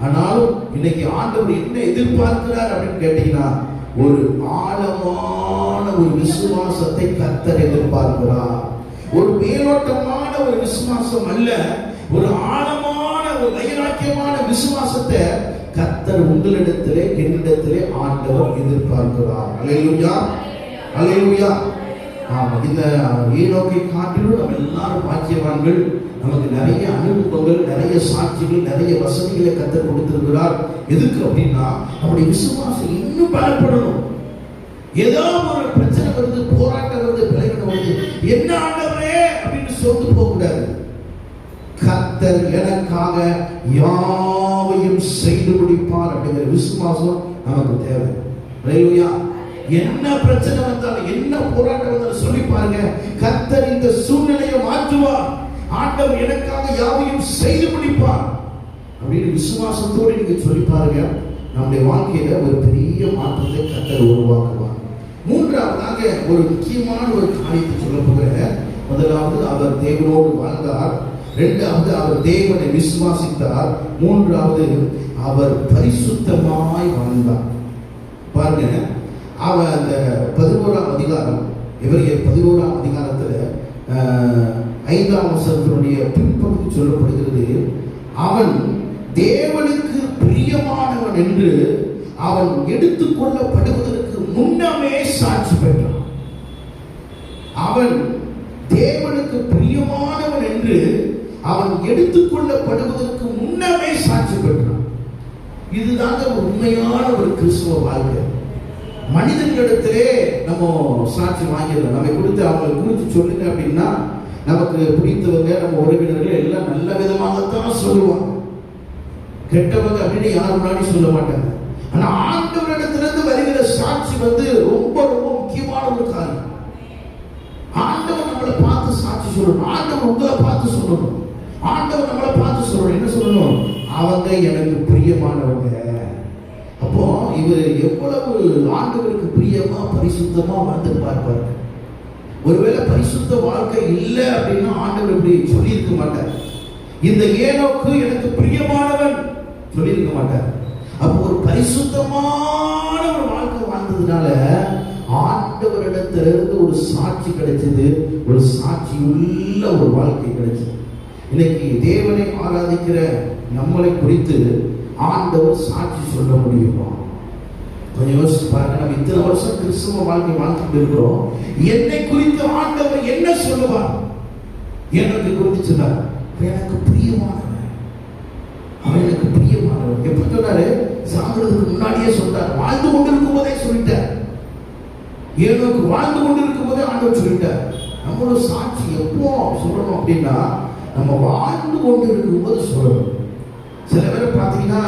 ஆனாலும் இன்னைக்கு ஆண்டவர் என்ன எதிர்பார்க்கிறார் அப்படின்னு கேட்டீங்கன்னா ஒரு ஆழமான ஒரு விசுவாசத்தை கர்த்தர் எதிர்பார்க்கிறார். ஒரு மேலோட்டமான ஒரு விசுவாசம் அல்ல, ஒரு ஆழமான ஒரு வைராக்கியமான விசுவாசத்தை கர்த்தர் உங்களிடத்திலே என்னிடத்திலே ஆண்டவர் எதிர்பார்க்கிறார். அல்லேலூயா, அல்லேலூயா. ஆமா, இந்த ஏனோக்கை காட்டிலும் நம்ம எல்லாரும் பாக்கியவான்கள். நமக்கு நிறைய அனுபவங்கள், நிறைய சாட்சிகள், நிறைய வசதிகளை கர்த்தர் கொடுத்திருக்கிறார். எதுக்கு அப்படின்னா நம்முடைய விசுவாசம் இன்னும் பலப்படணும். ஏதோ ஒரு பிரச்சனை வருது, போராட்டம் வருது, பிழைகள் வருது, என்ன ஆண்டவரே அப்படின்னு சொல்லிட்டு போக கூடாது. கர்த்தர் எனக்காக யாவையும் செய்து முடிப்பார் அப்படிங்கிற விசுவாசம் நமக்கு தேவை. அல்லேலூயா. என்ன பிரச்சனை வந்தாலும், என்ன போராட்டம் வந்தாலும் சொல்லி பாருங்க, கர்த்தர் இந்த சூழ்நிலையை மாற்றுவார், ஆண்டவர் எனக்காக யாவையும் செய்து முடிப்பார் அப்படின்னு விசுவாசத்தோடு நீங்க சொல்லி பாருங்க. நம்முடைய வாழ்க்கையில ஒரு பெரிய மாற்றத்தை கர்த்தர் உருவாக்குவார். மூன்றாவதாக ஒரு முக்கியமான ஒரு காரியத்தை சொல்ல போகிறேன். முதலாவது அவர் தேவனோடு வாழ்ந்தார், இரண்டாவது அவர் தேவனை விசுவாசித்தார், மூன்றாவது அவர் பரிசுத்தமாய் வாழ்ந்தார். பாருங்க, அவன் அந்த 11ஆம் அதிகாரம், எபிரேயர் 11ஆம் அதிகாரத்துல 5ஆம் வசனத்தினுடைய பின்பகுதி சொல்லப்படுகிறது, அவன் தேவனுக்கு பிரியமானவன் என்று அவன் எடுத்துக்கொள்ளப்படுவதற்கு முன்னமே சாட்சி பெற்றான். அவன் தேவனுக்கு பிரியமானவன் என்று அவன் எடுத்துக்கொள்ளப்படுவதற்கு முன்னமே சாட்சி பெற்றான். இதுதான் ஒரு உண்மையான ஒரு கிறிஸ்துவ வாழ்க்கை. மனிதர்களிடத்திலே நம்ம சாட்சி வாங்கிடலாம். நம்மை குறித்து அவங்களை குறித்து சொல்லுங்க அப்படின்னா நமக்கு பிடித்தவங்க, நம்ம உறவினர்கள் எல்லாம் நல்ல விதமாகத்தான் சொல்லுவாங்க. கெட்டவங்க அப்படின்னு யாரும் முன்னாடி சொல்ல மாட்டாங்க. ஆனா ஆண்டவரிடத்திலிருந்து வருகிற சாட்சி ரொம்ப ரொம்ப முக்கியமான ஒரு காரியம். ஆண்டவர் நம்மளை பார்த்து சாட்சி சொல்லணும், ஆண்டவர் உங்களை பார்த்து சொல்லணும், ஆண்டவர் நம்மளை பார்த்து சொல்லணும். என்ன சொல்லணும்? அவங்க எனக்கு பிரியமானவங்க. அப்போ இவர் எவ்வளவு ஆண்டவருக்கு பிரியமா பரிசுத்தமா வாழ்ந்துருப்பார் பாருங்க. ஒருவேளை பரிசுத்த வாழ்க்கை இல்லை அப்படின்னா ஆண்டவர் இப்படி சொல்லியிருக்க மாட்டார். இந்த ஏனோக்கு எனக்கு பிரியமானவன் சொல்லியிருக்க மாட்டார். அப்போ ஒரு பரிசுத்த பார்த்ததுனால ஆண்டவரிடத்திலிருந்து ஒரு சாட்சி கிடைச்சது, ஒரு சாட்சி உள்ள ஒரு வாழ்க்கை கிடைச்சது. இன்னைக்கு தேவனை ஆராதிக்கிற நம்மளை குறித்து ஆண்டவர் சாட்சி சொல்ல முடியுமா? கொஞ்சம் யோசிச்சு பாருங்க. நம்ம இத்தனை வருஷம் கிறிஸ்துவ வாழ்க்கை வாழ்ந்துட்டு இருக்கிறோம். என்னை குறித்து ஆண்டவர் என்ன சொல்லுவார்? எனக்கு குறித்து சொன்னார், எனக்கு பிரியமானவன், அவன் எனக்கு பிரியமானவன். எப்ப சொன்னாரு? சாகிறதுக்கு முன்னாடியே சொல்றார். வாழ்ந்து கொண்டிருக்கும் போதே சொல்லிட்டார். ஏனோக்கு வாழ்ந்து கொண்டிருக்கும் போதே ஆண்டவர் சொல்லிட்டார். நம்மளோட சாட்சி எப்போ சொல்லணும் அப்படின்னா, நம்ம வாழ்ந்து கொண்டு இருக்கும் போது சொல்லணும். சில பேரை பார்த்தீங்கன்னா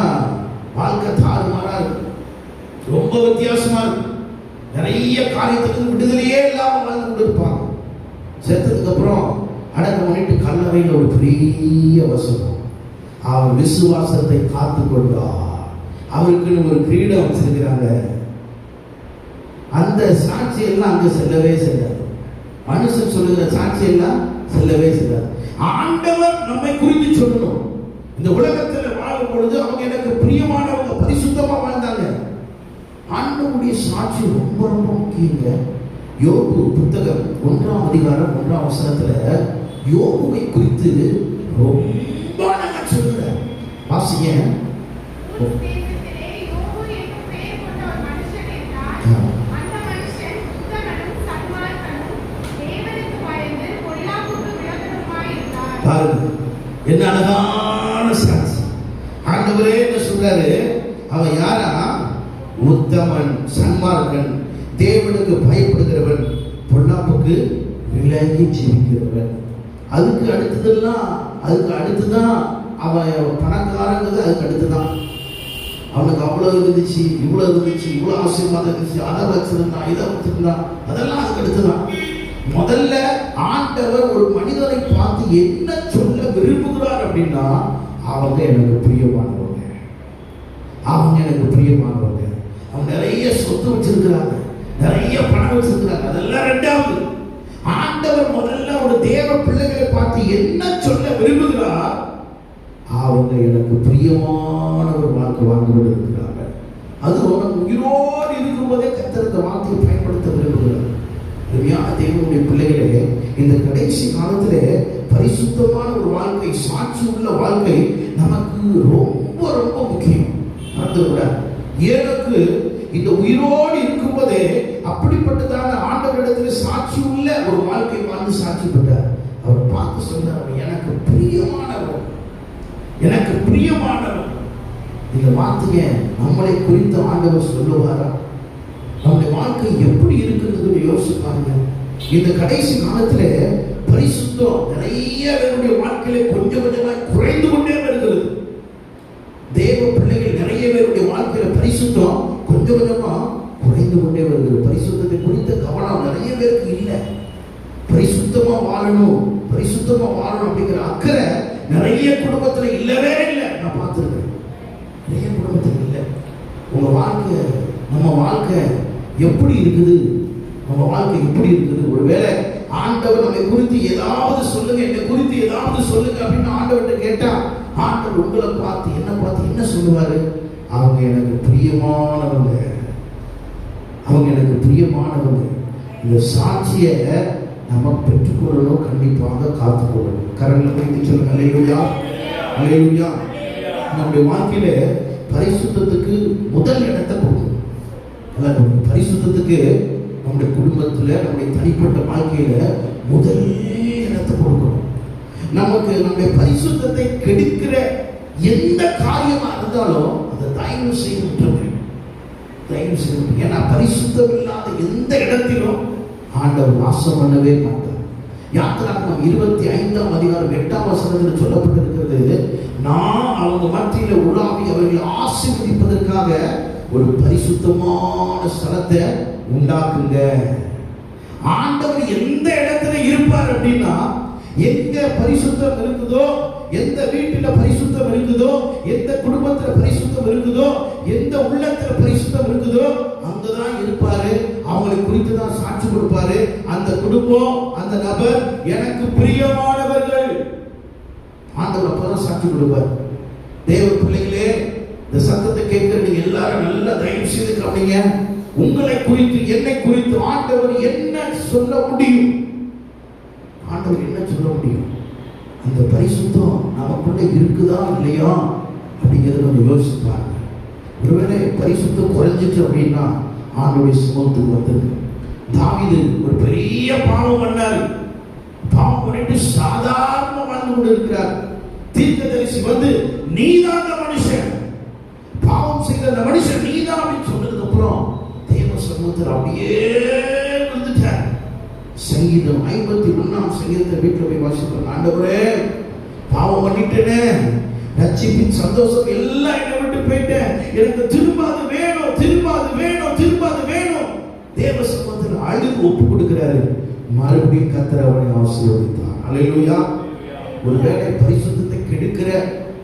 வாழ்க்கை தாறுமாறா இருக்கு, ரொம்ப வித்தியாசமா இருக்கு, நிறைய காரியத்துக்கு விடுதலையே இல்லாம வாழ்ந்து கொண்டு இருப்பாங்க. செத்ததுக்கு அப்புறம் அடக்கம் பண்ணிட்டு கல்லறையில் ஒரு பெரிய வசனம், அவர் விசுவாசத்தை காத்து கொண்டார், அவருக்குன்னு ஒரு கிரீடம் வச்சிருக்கிறாங்க. அந்த சாட்சி எல்லாம் அங்க செல்லவே செல்லாது. மனுஷன் சொல்லுகிற சாட்சி எல்லாம் செல்லவே செல்லாது. ஆண்டவர் நம்மை குறித்து சொல்லணும். இந்த உலகத்தில் வாழும் பொழுது அவங்க எனக்கு பிரியமானவங்க, பரிசுத்தமா வாழ்ந்தாங்க. ஆண்டவருடைய சாட்சி ரொம்ப ரொம்ப முக்கியங்க. யோபு புத்தகம் 1ஆம் அதிகாரம் 1ஆம் வசனத்துல யோபுவை குறித்து ரொம்ப நல்லா சொல்றார். வாசிங்க. என்ன அழகான சாட்சி. ஆண்டவரே என்ன சொல்றாரு? அவன் யாரா? உத்தமன், சன்மார்க்கன், தேவனுக்கு பயப்படுகிறவன், பொல்லாப்புக்கு விலகி ஜீவிக்கிறவன். அதுக்கு அடுத்துதான் அவன் பணக்காரங்கிறது. அதுக்கு அடுத்துதான் அவனுக்கு அவ்வளவு இருந்துச்சு, இவ்வளவு இருந்துச்சு, இவ்வளவு ஆசீர்வாதம் இருந்துச்சு, அதை வச்சிருந்தான், இதை வச்சிருந்தான், அதெல்லாம் அதுக்கு அடுத்துதான். முதல்ல ஆண்டவர் ஒரு மனிதனை பார்த்து என்ன சொல்ல விரும்புகிறார் அப்படின்னா, அவங்க எனக்கு பிரியமானவங்க, அவங்க எனக்கு பிரியமானவங்க. அவங்க நிறைய சொத்து வச்சிருக்கிறாங்க, நிறைய பணம் வச்சிருக்கிறாங்க, அதெல்லாம் ரெண்டாவது. ஆண்டவர் முதல்ல ஒரு தேவ பிள்ளைகளை பார்த்து என்ன சொல்ல விரும்புகிறார்? அவங்க எனக்கு பிரியமான ஒரு வாழ்க்கை வாழ்ந்து கொண்டு இருக்கிறாங்க. அது உயிரோடு இருக்கும்போதே கர்த்தர் இந்த வார்த்தையை பயன்படுத்த விரும்புகிறார். தேவனுடைய பிள்ளைகளே, இந்த கடைசி காலத்திலே பரிசுத்தமான ஒரு வாழ்க்கை, சாட்சி உள்ள வாழ்க்கை நமக்கு ரொம்ப ரொம்ப முக்கியம். எனக்கு இந்த உயிரோடு இருக்கும்போதே அப்படிப்பட்டதான ஆண்டவரிடத்தில் சாட்சி உள்ள ஒரு வாழ்க்கை வாழ்ந்து சாட்சி பெற்றார். அவர் பார்த்து சொன்னார், எனக்கு பிரியமானவர், எனக்கு பிரியமானவர். இந்த வார்த்தையை நம்மளை குறித்து ஆண்டவர் சொல்லுவாரா? நம்முடைய வாழ்க்கை எப்படி இருக்குன்னு யோசிச்சு பாருங்க. இந்த கடைசி காலத்துல பரிசுத்தம் நிறைய பேருடைய வாழ்க்கையில கொஞ்சம் கொஞ்சமா குறைந்து கொண்டே வருகிறது. தேவ பிள்ளைகள் நிறைய பேருடைய வாழ்க்கையில பரிசுத்தம் கொஞ்சம் கொஞ்சமா குறைந்து கொண்டே வருகிறது. பரிசுத்தத்தை குறித்த கவனம் நிறைய பேருக்கு இல்லை. பரிசுத்தமா வாழணும், பரிசுத்தமா வாழணும் அப்படிங்கிற அக்கறை நிறைய குடும்பத்துல இல்லவே இல்லை. நான் பார்த்திருக்கேன், நிறைய குடும்பத்துல இல்லை. உங்க வாழ்க்கை, நம்ம வாழ்க்கை எப்படி இருக்குது? நம்ம வாழ்க்கை எப்படி இருக்குது? ஒருவேளை ஆண்டவர் நம்மை குறித்து ஏதாவது சொல்லுங்க, என்னை குறித்து ஏதாவது சொல்லுங்க அப்படின்னு ஆண்டவர்கிட்ட கேட்டா, ஆண்டவர் உங்களை பார்த்து என்ன சொல்லுவாரு? அவங்க எனக்கு பிரியமானவங்க, அவங்க எனக்கு பிரியமானவங்க. இந்த சாட்சியை நம்ம பெற்றுக்கொள்ளணும், கண்டிப்பாக காத்துக்கொள்ளணும். கரங்களை குறித்து சொல்லுங்க. அல்லேலூயா, அல்லேலூயா. நம்முடைய வாழ்க்கையில பரிசுத்தத்துக்கு முதல் இடத்தை கொடுக்கணும். பரிசுத்தத்துக்கு நம்முடைய குடும்பத்துல, நம்முடைய தனிப்பட்ட வாழ்க்கையில முதல் இடத்தை கொடுக்கணும். நமக்கு நம்முடைய பரிசுத்தத்தை கெடுக்கிற எந்த காரியமா இருந்தாலும் அதை தயவு செய்து விட்டுருங்க, தயவு செய்து. ஏன்னா பரிசுத்தம் இல்லாத எந்த இடத்திலும் ஆண்டவர் வாசம் பண்ணவே மாட்டார். யாத்திராகமம் 25ஆம் அதிகாரம் 8ஆம் வசனத்தில் சொல்லப்பட்டிருக்கிறது, நான் அவங்க மத்தியில உலாவி அவர்களை ஆசீர்வதிப்பதற்காக ஒரு பரிசுத்தமான ஸ்தலத்தை உண்டாக்குங்க. ஆண்டவர் எந்த இடத்துல இருப்பார் அப்படின்னா, எந்த பரிசுத்தம் இருக்குதோ, எந்த வீட்டில பரிசுத்தம் இருக்குதோ, எந்த குடும்பத்துல பரிசுத்தம் இருக்குதோ, எந்த உள்ளத்துல பரிசுத்தம் இருக்குதோ, அங்கதான் இருப்பாரு. அவங்களை குறித்து தான் சாட்சி கொடுப்பாரு. அந்த குடும்பம், அந்த நபர் எனக்கு பிரியமானவர்கள். ஆண்டவர் அப்பதான் சாட்சி கொடுப்பார். தேவ பிள்ளைகளே, இந்த சத்தத்தை கேட்கிற நீங்க எல்லாரும் நல்லா தயவு செய்து கவனிங்க. உங்களை குறித்து என்னை குறித்து ஆண்டவர் என்ன சொல்ல முடியும்? ஆண்டவர் என்ன சொல்ல முடியும்? அந்த பரிசுத்தம் நமக்குள்ள இருக்குதா இல்லையா அப்படிங்கிறத கொஞ்சம் யோசிப்பாங்க. ஒருவேளை பரிசுத்தம் குறைஞ்சிட்டு அப்படின்னா ஆண்டவருடைய சமூகத்துக்கு வந்தது. தாவீது ஒரு பெரிய பாவம் பண்ணார். பாவம் பண்ணிட்டு சாதாரண வாழ்ந்து கொண்டு இருக்கிறார். தீர்க்கதரிசி வந்து நீதான் அந்த மனுஷன், பாவம் செய்த அந்த மனுஷன் நீதான் அப்படின்னு சொன்னதுக்கு அப்புறம் தேவ சமூகத்தில் அப்படியே வந்துட்டார். சங்கீதம் 51ஆம் சங்கீதத்தை வீட்டில் போய் வாசிப்பாங்க. ஆண்டவரே, பாவம் பண்ணிட்டேனே, ரட்சிப்பின் சந்தோஷம் எல்லாம் என்னை விட்டு போயிட்டேன், எனக்கு திரும்ப அது வேணும், திரும்ப அது வேணும், திரும்ப அது வேணும். தேவ சமூகத்தில் அழுது ஒப்பு கொடுக்கிறாரு. மறுபடியும் கர்த்தர் அவனை ஆசீர்வதித்தார். அல்லேலூயா. ஒருவேளை பரிசுத்தத்தை கெடுக்கிற,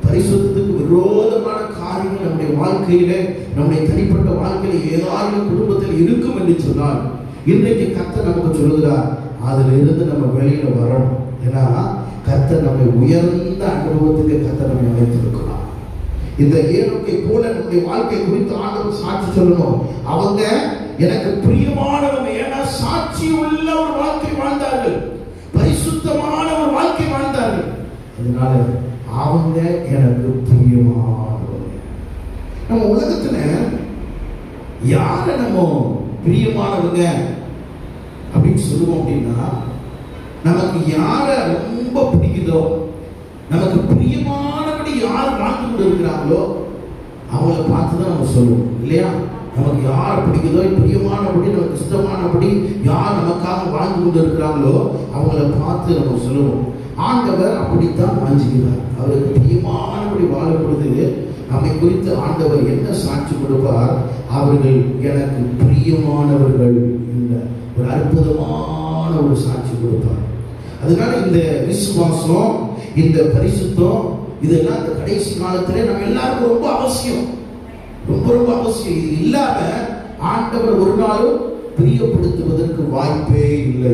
பரிசுத்தத்துக்கு விரோதமான காரியங்கள் நம்முடைய வாழ்க்கையில, நம்முடைய தனிப்பட்ட வாழ்க்கையில ஏதாவது குடும்பத்தில் இருக்கும் என்று சொன்னால் இன்றைக்கு கர்த்தர் நமக்கு சொல்லுகிறார், அதுல இருந்து நம்ம வெளியில வரணும். ஏன்னா கர்த்தர் நம்மை உயர்ந்த அனுபவத்துக்கு கர்த்தர் நம்மை அழைத்திருக்கிறார். இந்த ஏனோக்கை போல நம்முடைய வாழ்க்கை குறித்து ஆண்டவர் சாட்சி சொல்லணும். அவங்க எனக்கு பிரியமானவங்க, ஏன்னா சாட்சி உள்ள ஒரு வாழ்க்கை வாழ்ந்தார்கள், பரிசுத்தமான ஒரு வாழ்க்கை வாழ்ந்தார்கள். அதனால அவங்க எனக்கு பிரியமானவங்க. நம்ம உலகத்துல யார நம்ம பிரியமானவங்க அப்படின்னு சொல்லுவோம் அப்படின்னா, நமக்கு யார ரொம்ப பிடிக்குதோ, நமக்கு பிரியமானபடி யார் வாழ்ந்து கொண்டு இருக்கிறாங்களோ அவங்கள பார்த்துதான் நம்ம சொல்லுவோம் இல்லையா? நமக்கு யார் பிடிக்குதோ, பிரியமானபடி, நமக்கு இஷ்டமானபடி யார் நமக்காக வாழ்ந்து கொண்டு இருக்கிறாங்களோ அவங்கள பார்த்து நம்ம சொல்லுவோம். ஆண்டவர் அப்படித்தான் வாஞ்சிக்கிறார். அவருக்கு பிரியமானபடி வாழும் பொழுது நம்மை குறித்து ஆண்டவர் என்ன சாட்சி கொடுப்பார்? அவர்கள் எனக்கு பிரியமானவர்கள் என்ற ஒரு அற்புதமான ஒரு சாட்சி கொடுப்பார். அதனால இந்த விசுவாசம், இந்த பரிசுத்தம், இதெல்லாம் இந்த கடைசி காலத்திலே நம்ம எல்லாருக்கும் ரொம்ப அவசியம், ரொம்ப ரொம்ப அவசியம். இது இல்லாம ஆண்டவர் ஒரு நாளும் பிரியப்படுத்துவதற்கு வாய்ப்பே இல்லை.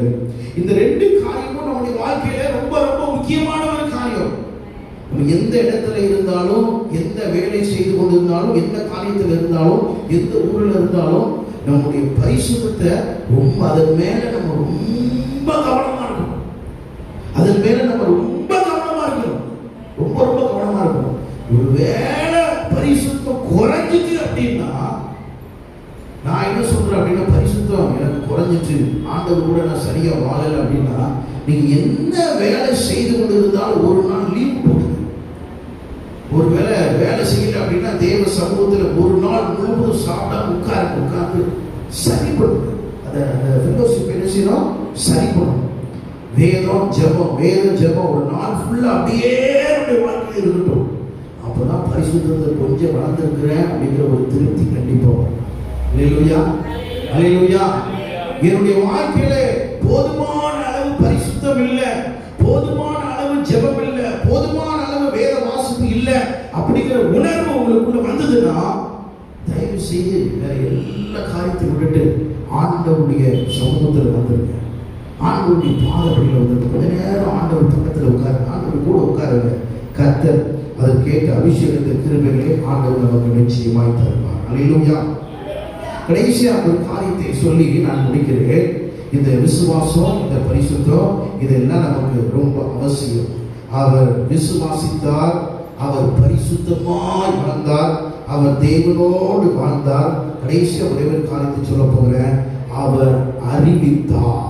இந்த ரெண்டு காரியமும் நம்முடைய வாழ்க்கையில ரொம்ப ரொம்ப முக்கியமான ஒரு காரியம். நம்ம எந்த இடத்துல இருந்தாலும், எந்த வேலை செய்து கொண்டிருந்தாலும், எந்த காரியத்தில் இருந்தாலும், எந்த ஊரில் இருந்தாலும் நம்முடைய பரிசுத்தத்தை ரொம்ப, அதன் மேல நம்ம ரொம்ப கவனமா இருக்கணும். அதன் மேல நம்ம ரொம்ப கவனமா இருக்கணும், ரொம்ப ரொம்ப கவனமா இருக்கணும். ஒருவேளை பரிசுத்தம் குறைஞ்சிச்சு அப்படின்னா, நான் என்ன சொல்றேன் அப்படின்னா, பரிசுத்தம் எனக்கு குறைஞ்சிச்சு, ஆண்டவர் கூட நான் சரியா வாழல அப்படின்னா, நீங்க என்ன வேலை செய்து கொண்டு இருந்தாலும் ஒரு நாள் லீவ் போடுங்க. ஒரு வேலை செய்யல அப்படின்னா தேவ சமூகத்தில் ஒரு நாள் முழுவதும் சாப்பிடாம உட்கார்ந்து சரி பண்ணுங்க. அதை ஃபெலோஷிப் என்ன செய்யணும்? சரி பண்ணணும். வேதம் ஜெபம் ஒரு நாள் ஃபுல்லா அப்படியே வாழ்க்கையில் இருக்கட்டும். அப்பதான் பரிசுத்தத்தை கொஞ்சம் வளர்ந்துருக்கிறேன் அப்படிங்கிற ஒரு திருப்தி கண்டிப்பா வரும். அல்லேலூயா, அல்லேலூயா. என்னுடைய வாழ்க்கையில போதுமான அளவு பரிசுத்தம் இல்லை, போதுமான அளவு ஜெபம் இல்லை, போதுமான அளவு வேத வாசிப்பு இல்லை அப்படிங்கிற உணர்வு உங்களுக்குள்ள வந்ததுன்னா, தயவு செய்து வேற எல்லா காரியத்தையும் விட்டுட்டு ஆண்டவருடைய சமூகத்தில் வந்துருங்க. ஆண்டவருடைய பாதப்படியில் வந்துட்டு கொஞ்ச நேரம் ஆண்டவர் பக்கத்தில் உட்காருங்க, ஆண்டவர் கூட உட்காருங்க. கர்த்தர் அதற்கேற்ற அபிஷேகத்தை கிருபைகளை ஆண்டவர் நமக்கு நிச்சயமாய் தருவார். அல்லேலூயா. கடைசியா ஒரு காரியத்தை சொல்லி நான் முடிக்கிறேன். இந்த விசுவாசம், இந்த பரிசுத்தம், இதெல்லாம் நமக்கு ரொம்ப அவசியம். அவர் விசுவாசித்தார், அவர் பரிசுத்தமாய் வாழ்ந்தார், அவர் தேவனோடு வாழ்ந்தார். கடைசியா ஒரே ஒரு காரியத்தை சொல்ல போகிறேன். அவர் அறிவித்தார்,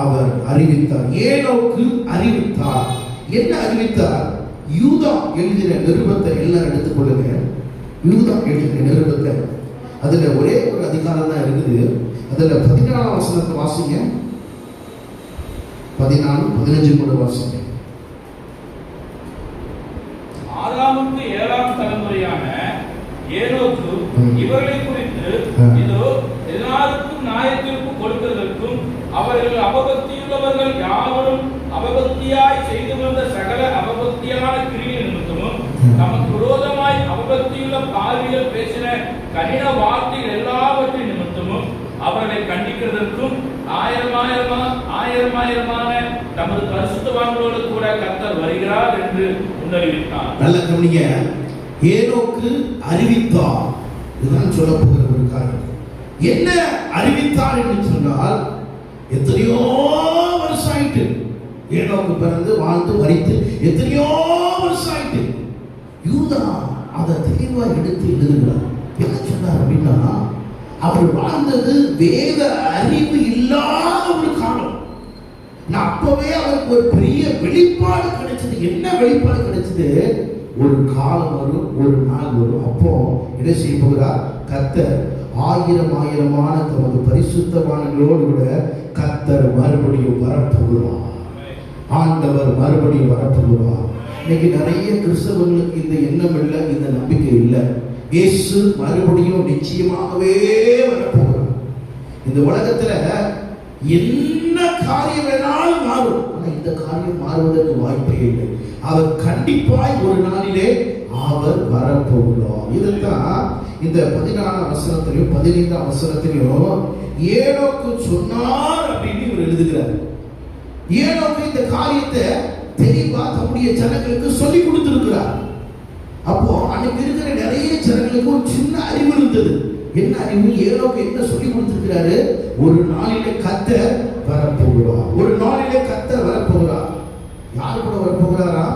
அவர் அறிவித்தார். ஏனோக்கு அறிவித்தார். என்ன அறிவித்தார்? யூதா எழுதின நிருபத்தை எல்லாம் எடுத்துக்கொள்ளுங்க. யூதா எழுதின நிருபத்தை, அதுல ஒரே ஒரு அதிகாரம் தான் இருக்குது. அதுல 14ஆம் வசனத்தை வாசிங்க. 14, 15 கூட வாசிங்க. ஆதாமுக்கு 7ஆம் தலைமுறையான ஏனோக்கு இவர்களை குறித்து, இதோ எல்லாருக்கும் நியாயத்தீர்ப்பு கொடுக்கிறதற்கும் அவர்கள் அபபக்தியுள்ளவர்கள் யாவரும் அபபக்தியாய் செய்து வந்த சகல அபபக்தியான கிரியை நிமித்தமும், நமக்கு விரோதமாய் அபபக்தியுள்ள பார்வையில் பேசின கடின வார்த்தைகள் எல்லாவற்றின் நிமித்தமும் அவர்களை கண்டிக்கிறதற்கும் ஆயிரமாயிரமான தமது பரிசுத்தவான்களோடு கூட கர்த்தர் வருகிறார் என்று முன்னறிவித்தார். நல்ல கவனிங்க. ஏனோக்கு அறிவித்தார். இதுதான் சொல்ல போகிற ஒரு காரியம். என்ன அறிவித்தார் என்று சொன்னால், எத்தனையோ வருஷம் ஆயிட்டு ஏனோக்கு பிறந்து வாழ்ந்து மரித்து எத்தனையோ வருஷம் ஆயிட்டு. யூதா அதை தெளிவா எடுத்து எழுதுகிறார். என்ன சொன்னார் அப்படின்னா, அவர் வாழ்ந்தது வேத அறிவு இல்லாத ஒரு காலம். நான் அப்பவே அவருக்கு ஒரு பெரிய வெளிப்பாடு கிடைச்சது. என்ன வெளிப்பாடு கிடைச்சது? ஒரு காலம் வரும், ஒரு நாள் வரும். அப்போ என்ன செய்ய போகிறார்? கர்த்தர் ஆயிரமான தமது பரிசுத்தவான்களோடு கூட கர்த்தர் மறுபடியும் வரப்போகிறார். ஆண்டவர் மறுபடியும் வரப்போகிறார். இன்னைக்கு நிறைய கிறிஸ்தவர்களுக்கு இந்த எண்ணம் இல்லை, இந்த நம்பிக்கை இல்லை. இயேசு மறுபடியும் நிச்சயமாகவே வரப்போகிறார். இந்த உலகத்துல என்ன காரியம் வேணாலும் மாறும், ஆனா இந்த காரியம் மாறுவதற்கு வாய்ப்பே இல்லை. அவர் கண்டிப்பாய் ஒரு நாளிலே அவர் வரப்போகிறார். இதுதான் இந்த 14 வசனத்திலையும் 15 வசனத்திலையும் ஏனோக்கு சொன்னார் அப்படின்னு இவர் எழுதுகிறார். ஏனோக்கு இந்த காரியத்தை தெளிவா தம்முடைய ஜனங்களுக்கு சொல்லி கொடுத்திருக்கிறார். அப்போ அன்னைக்கு இருக்கிற நிறைய ஜனங்களுக்கு ஒரு சின்ன அறிவு இருந்தது. என்ன அறிவு? ஏனோக்கு என்ன சொல்லி கொடுத்திருக்கிறாரு? ஒரு நாளிலே கர்த்தர் வரப்போகிறார். ஒரு நாளிலே கர்த்தர் வரப்போகிறார். யார் கூட வரப்போகிறாரா?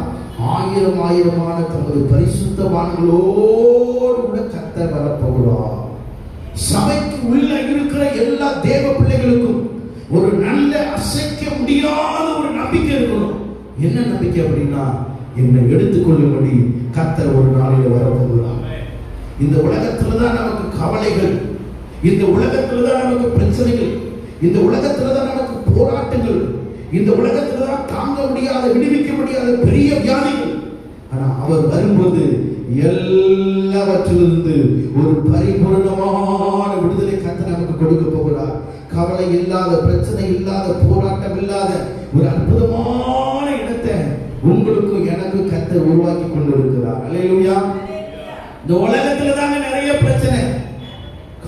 ஆயிரமான தமது பரிசுத்தவான்களோடு கூட கர்த்தர் வரப்போகிறார். சபைக்கு உள்ள இருக்கிற எல்லா தேவ பிள்ளைகளுக்கும் ஒரு நல்ல அசைக்க முடியாத ஒரு நம்பிக்கை இருக்கணும். என்ன நம்பிக்கை அப்படின்னா, என்னை எடுத்துக்கொள்ளும்படி கர்த்தர் ஒரு நாளில் வரப்போகிறார். இந்த உலகத்துல தான் நமக்கு கவலைகள், இந்த உலகத்துல தான் நமக்கு பிரச்சனைகள், இந்த உலகத்துல தான் நமக்கு போராட்டங்கள், இந்த உலகத்துல தான் தாங்க முடியாத, விடுவிக்க முடியாத பெரிய வியாதிகள். ஆனா அவர் வரும்போது எல்லாவற்றிலிருந்து ஒரு பரிபூர்ணமான விடுதலை கர்த்தர் நமக்கு கொடுக்க போகிறார். கவலை இல்லாத, பிரச்சனை இல்லாத, போராட்டம் இல்லாத ஒரு அற்புதமான இடத்தை உங்களுக்கும் எனக்கும் கர்த்தர் உருவாக்கி கொண்டிருக்கிறார். அல்லேலூயா. இந்த உலகத்துல தாங்க நிறைய பிரச்சனை.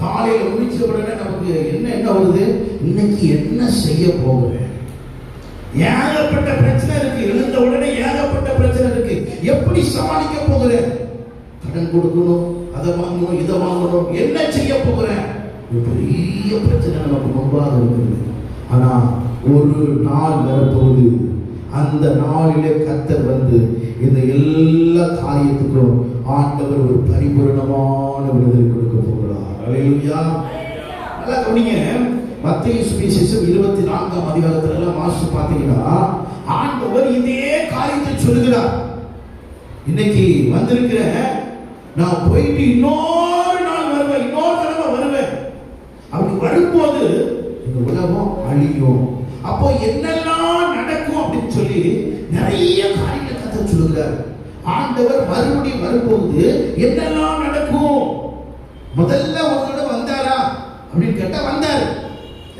காலையில முடிச்ச உடனே நமக்கு என்ன வருது? இன்னைக்கு என்ன செய்ய போகிறேன்? ஏகப்பட்ட பிரச்சனை இருக்கு. எழுந்த உடனே ஏகப்பட்ட பிரச்சனை இருக்கு. எப்படி சமாளிக்க போகிறேன்? கடன் கொடுக்கணும், அதை வாங்கணும், இதை வாங்கணும், என்ன செய்ய போகிறேன்? பெரிய பிரச்சனை நமக்கு முன்பாக இருக்குது. ஆனா ஒரு நாள் வரப்போகுது. அந்த நாளிலே கர்த்தர் வந்து இந்த எல்லா காரியத்துக்கும் ஆண்டவர் ஒரு பரிபூரணமான விடுதலை கொடுக்க போகிறார். அல்லேலூயா. நல்லா கவனிங்க. மத்தேயு சுவிசேஷம் 24ஆம் அதிகாரத்துல எல்லாம் வாசிச்சு பார்த்தீங்கன்னா ஆண்டவர் இதே காரியத்தை சொல்லுகிறார். இன்னைக்கு வந்திருக்கிற நான் போயிட்டு இன்னொரு நாள் வருவேன், இன்னொரு தடவை வருவேன். அப்படி வரும்போது இந்த உலகம் அழியும். அப்போ என்னெல்லாம் நடக்கும் அப்படின்னு சொல்லி நிறைய காரியங்களை கர்த்தர் சொல்லுகிறார். ஆண்டவர் மறுபடியும் வரும்போது என்னெல்லாம் நடக்கும்? முதல்ல ஒரு தடவை வந்தாரா அப்படின்னு கேட்டா வந்தார்.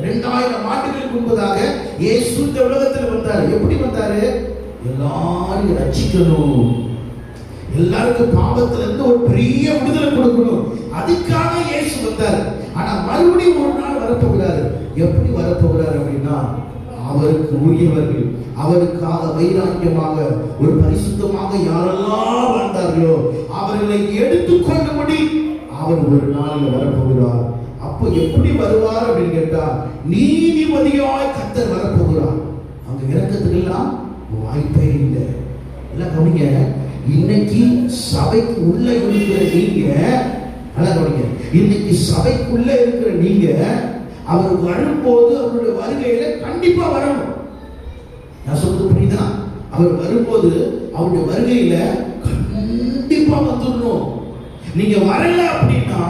2000 ஆண்டுகளுக்கு முன்பதாக இயேசு இந்த உலகத்தில் வந்தார். எப்படி வந்தாரு? எல்லாரும் ரட்சிக்கணும், எல்லாருக்கும் பாவத்துல இருந்து ஒரு பெரிய விடுதலை கொடுக்கணும். அதுக்காக இயேசு வந்தார். ஆனா மறுபடியும் ஒரு நாள் வரப்போகிறாரு. எப்படி வரப்போகிறார் அப்படின்னா, அவருக்கு உரியவர்கள், அவருக்காக வைராக்கியமாக ஒரு பரிசுத்தமாக யாரெல்லாம் வாழ்ந்தார்களோ அவர்களை எடுத்துக்கொள்ளும்படி அவர் ஒரு நாளில் வரப்போகிறார். அப்போ எப்படி வருவார் அப்படின்னு கேட்டா, நீதிபதியாய் கர்த்தர் வரப்போகிறார். அங்க இறக்கத்துக்கு எல்லாம் வாய்ப்பே இல்லை. எல்லாம் கவனிங்க. இன்னைக்கு சபைக்கு உள்ள இருக்கிற நீங்க, நல்லா கவனிங்க, இன்னைக்கு சபைக்குள்ள இருக்கிற நீங்க அவர் வரும்போது அவருடைய வருகையில கண்டிப்பா வரணும். நான் சொல்றது புரியுதா? அவர் வரும்போது அவருடைய வருகையில கண்டிப்பா வந்துடணும். நீங்க வரல அப்படின்னா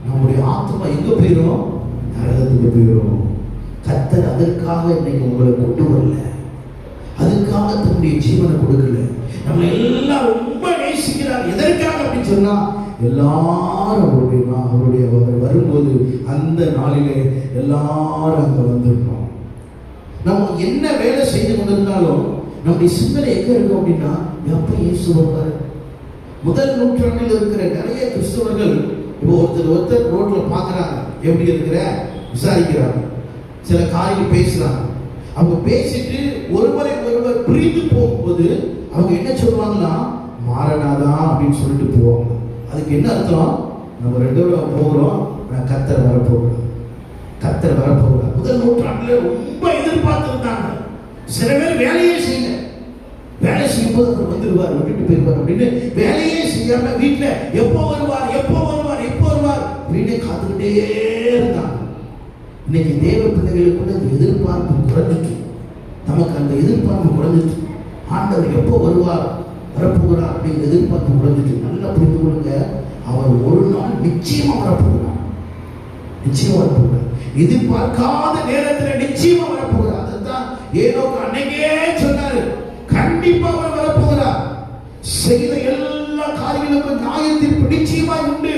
நம்முடைய ஆத்மா எங்க போயிடும்? நரகத்துக்கு போயிடும். கர்த்தர் அதற்காக இன்னைக்கு உங்களை கொண்டு வரல, அதுக்காக தன்னுடைய ஜீவனை கொடுக்கல. நம்ம எல்லாம் ரொம்ப நேசிக்கிறார். எதற்காக அப்படின்னு சொன்னா, எல்லாரும் அவருடைய வரும்போது அந்த நாளிலே எல்லாரும் அங்க வந்துடணும். நம்ம என்ன வேலை செய்து கொண்டிருந்தாலும் நம்முடைய சிந்தனை எங்க இருக்கும் அப்படின்னா, எப்ப இயேசு வருவார்? முதல் நூற்றாண்டில் இருக்கிற நிறைய கிறிஸ்தவர்கள் இப்போ ஒருத்தர் ரோட்ல பாக்குறாங்க, எப்படி இருக்கிற விசாரிக்கிறாங்க, சில காரியம் பேசுறாங்க. அவங்க பேசிட்டு ஒருவரை ஒருவர் பிரிந்து போகும்போது அவங்க என்ன சொல்லுவாங்கன்னா, மாறனாதான் அப்படின்னு சொல்லிட்டு போவாங்க. அதுக்கு என்ன அர்த்தம்? நம்ம 2 பேரும் போகிறோம், கர்த்தர் வரப்போகிறார். கர்த்தர் வரப்போகிறார். முதல் நூற்றாண்டுல ரொம்ப எதிர்பார்த்திருந்தாங்க. சில பேர் வேலையே செய்யல. வேலை செய்யும்போது அவர் வந்துடுவார், விட்டுட்டு போயிருவார் அப்படின்னு வேலையே செய்யாம வீட்டுல எப்போ வருவார் எப்போ வருவார் எப்போ வருவார் அப்படின்னு காத்துக்கிட்டே இருந்தாங்க. இன்னைக்கு தேவ பிள்ளைகளுக்குள்ள இந்த எதிர்பார்ப்பு குறைஞ்சிட்டு, நமக்கு அந்த எதிர்பார்ப்பு குறைஞ்சிட்டு, ஆண்டவர் எப்போ வருவார் வரப்போகிறார் அப்படிங்கிற எதிர்பார்ப்பு குறைஞ்சிட்டு. நல்லா புரிந்து கொள்ளுங்க, அவர் ஒரு நாள் நிச்சயமா வரப்போகிறார். நிச்சயமா வரப்போகிறார். எதிர்பார்க்காத நேரத்தில் நிச்சயமா வரப்போகிறார். அதுதான் ஏனோக்கு அன்னைக்கே சொன்னாரு, கண்டிப்பா அவர் வரப்போகிறார். செய்த எல்லா காரியங்களுக்கும் நியாய தீர்ப்பு நிச்சயமாய் உண்டு.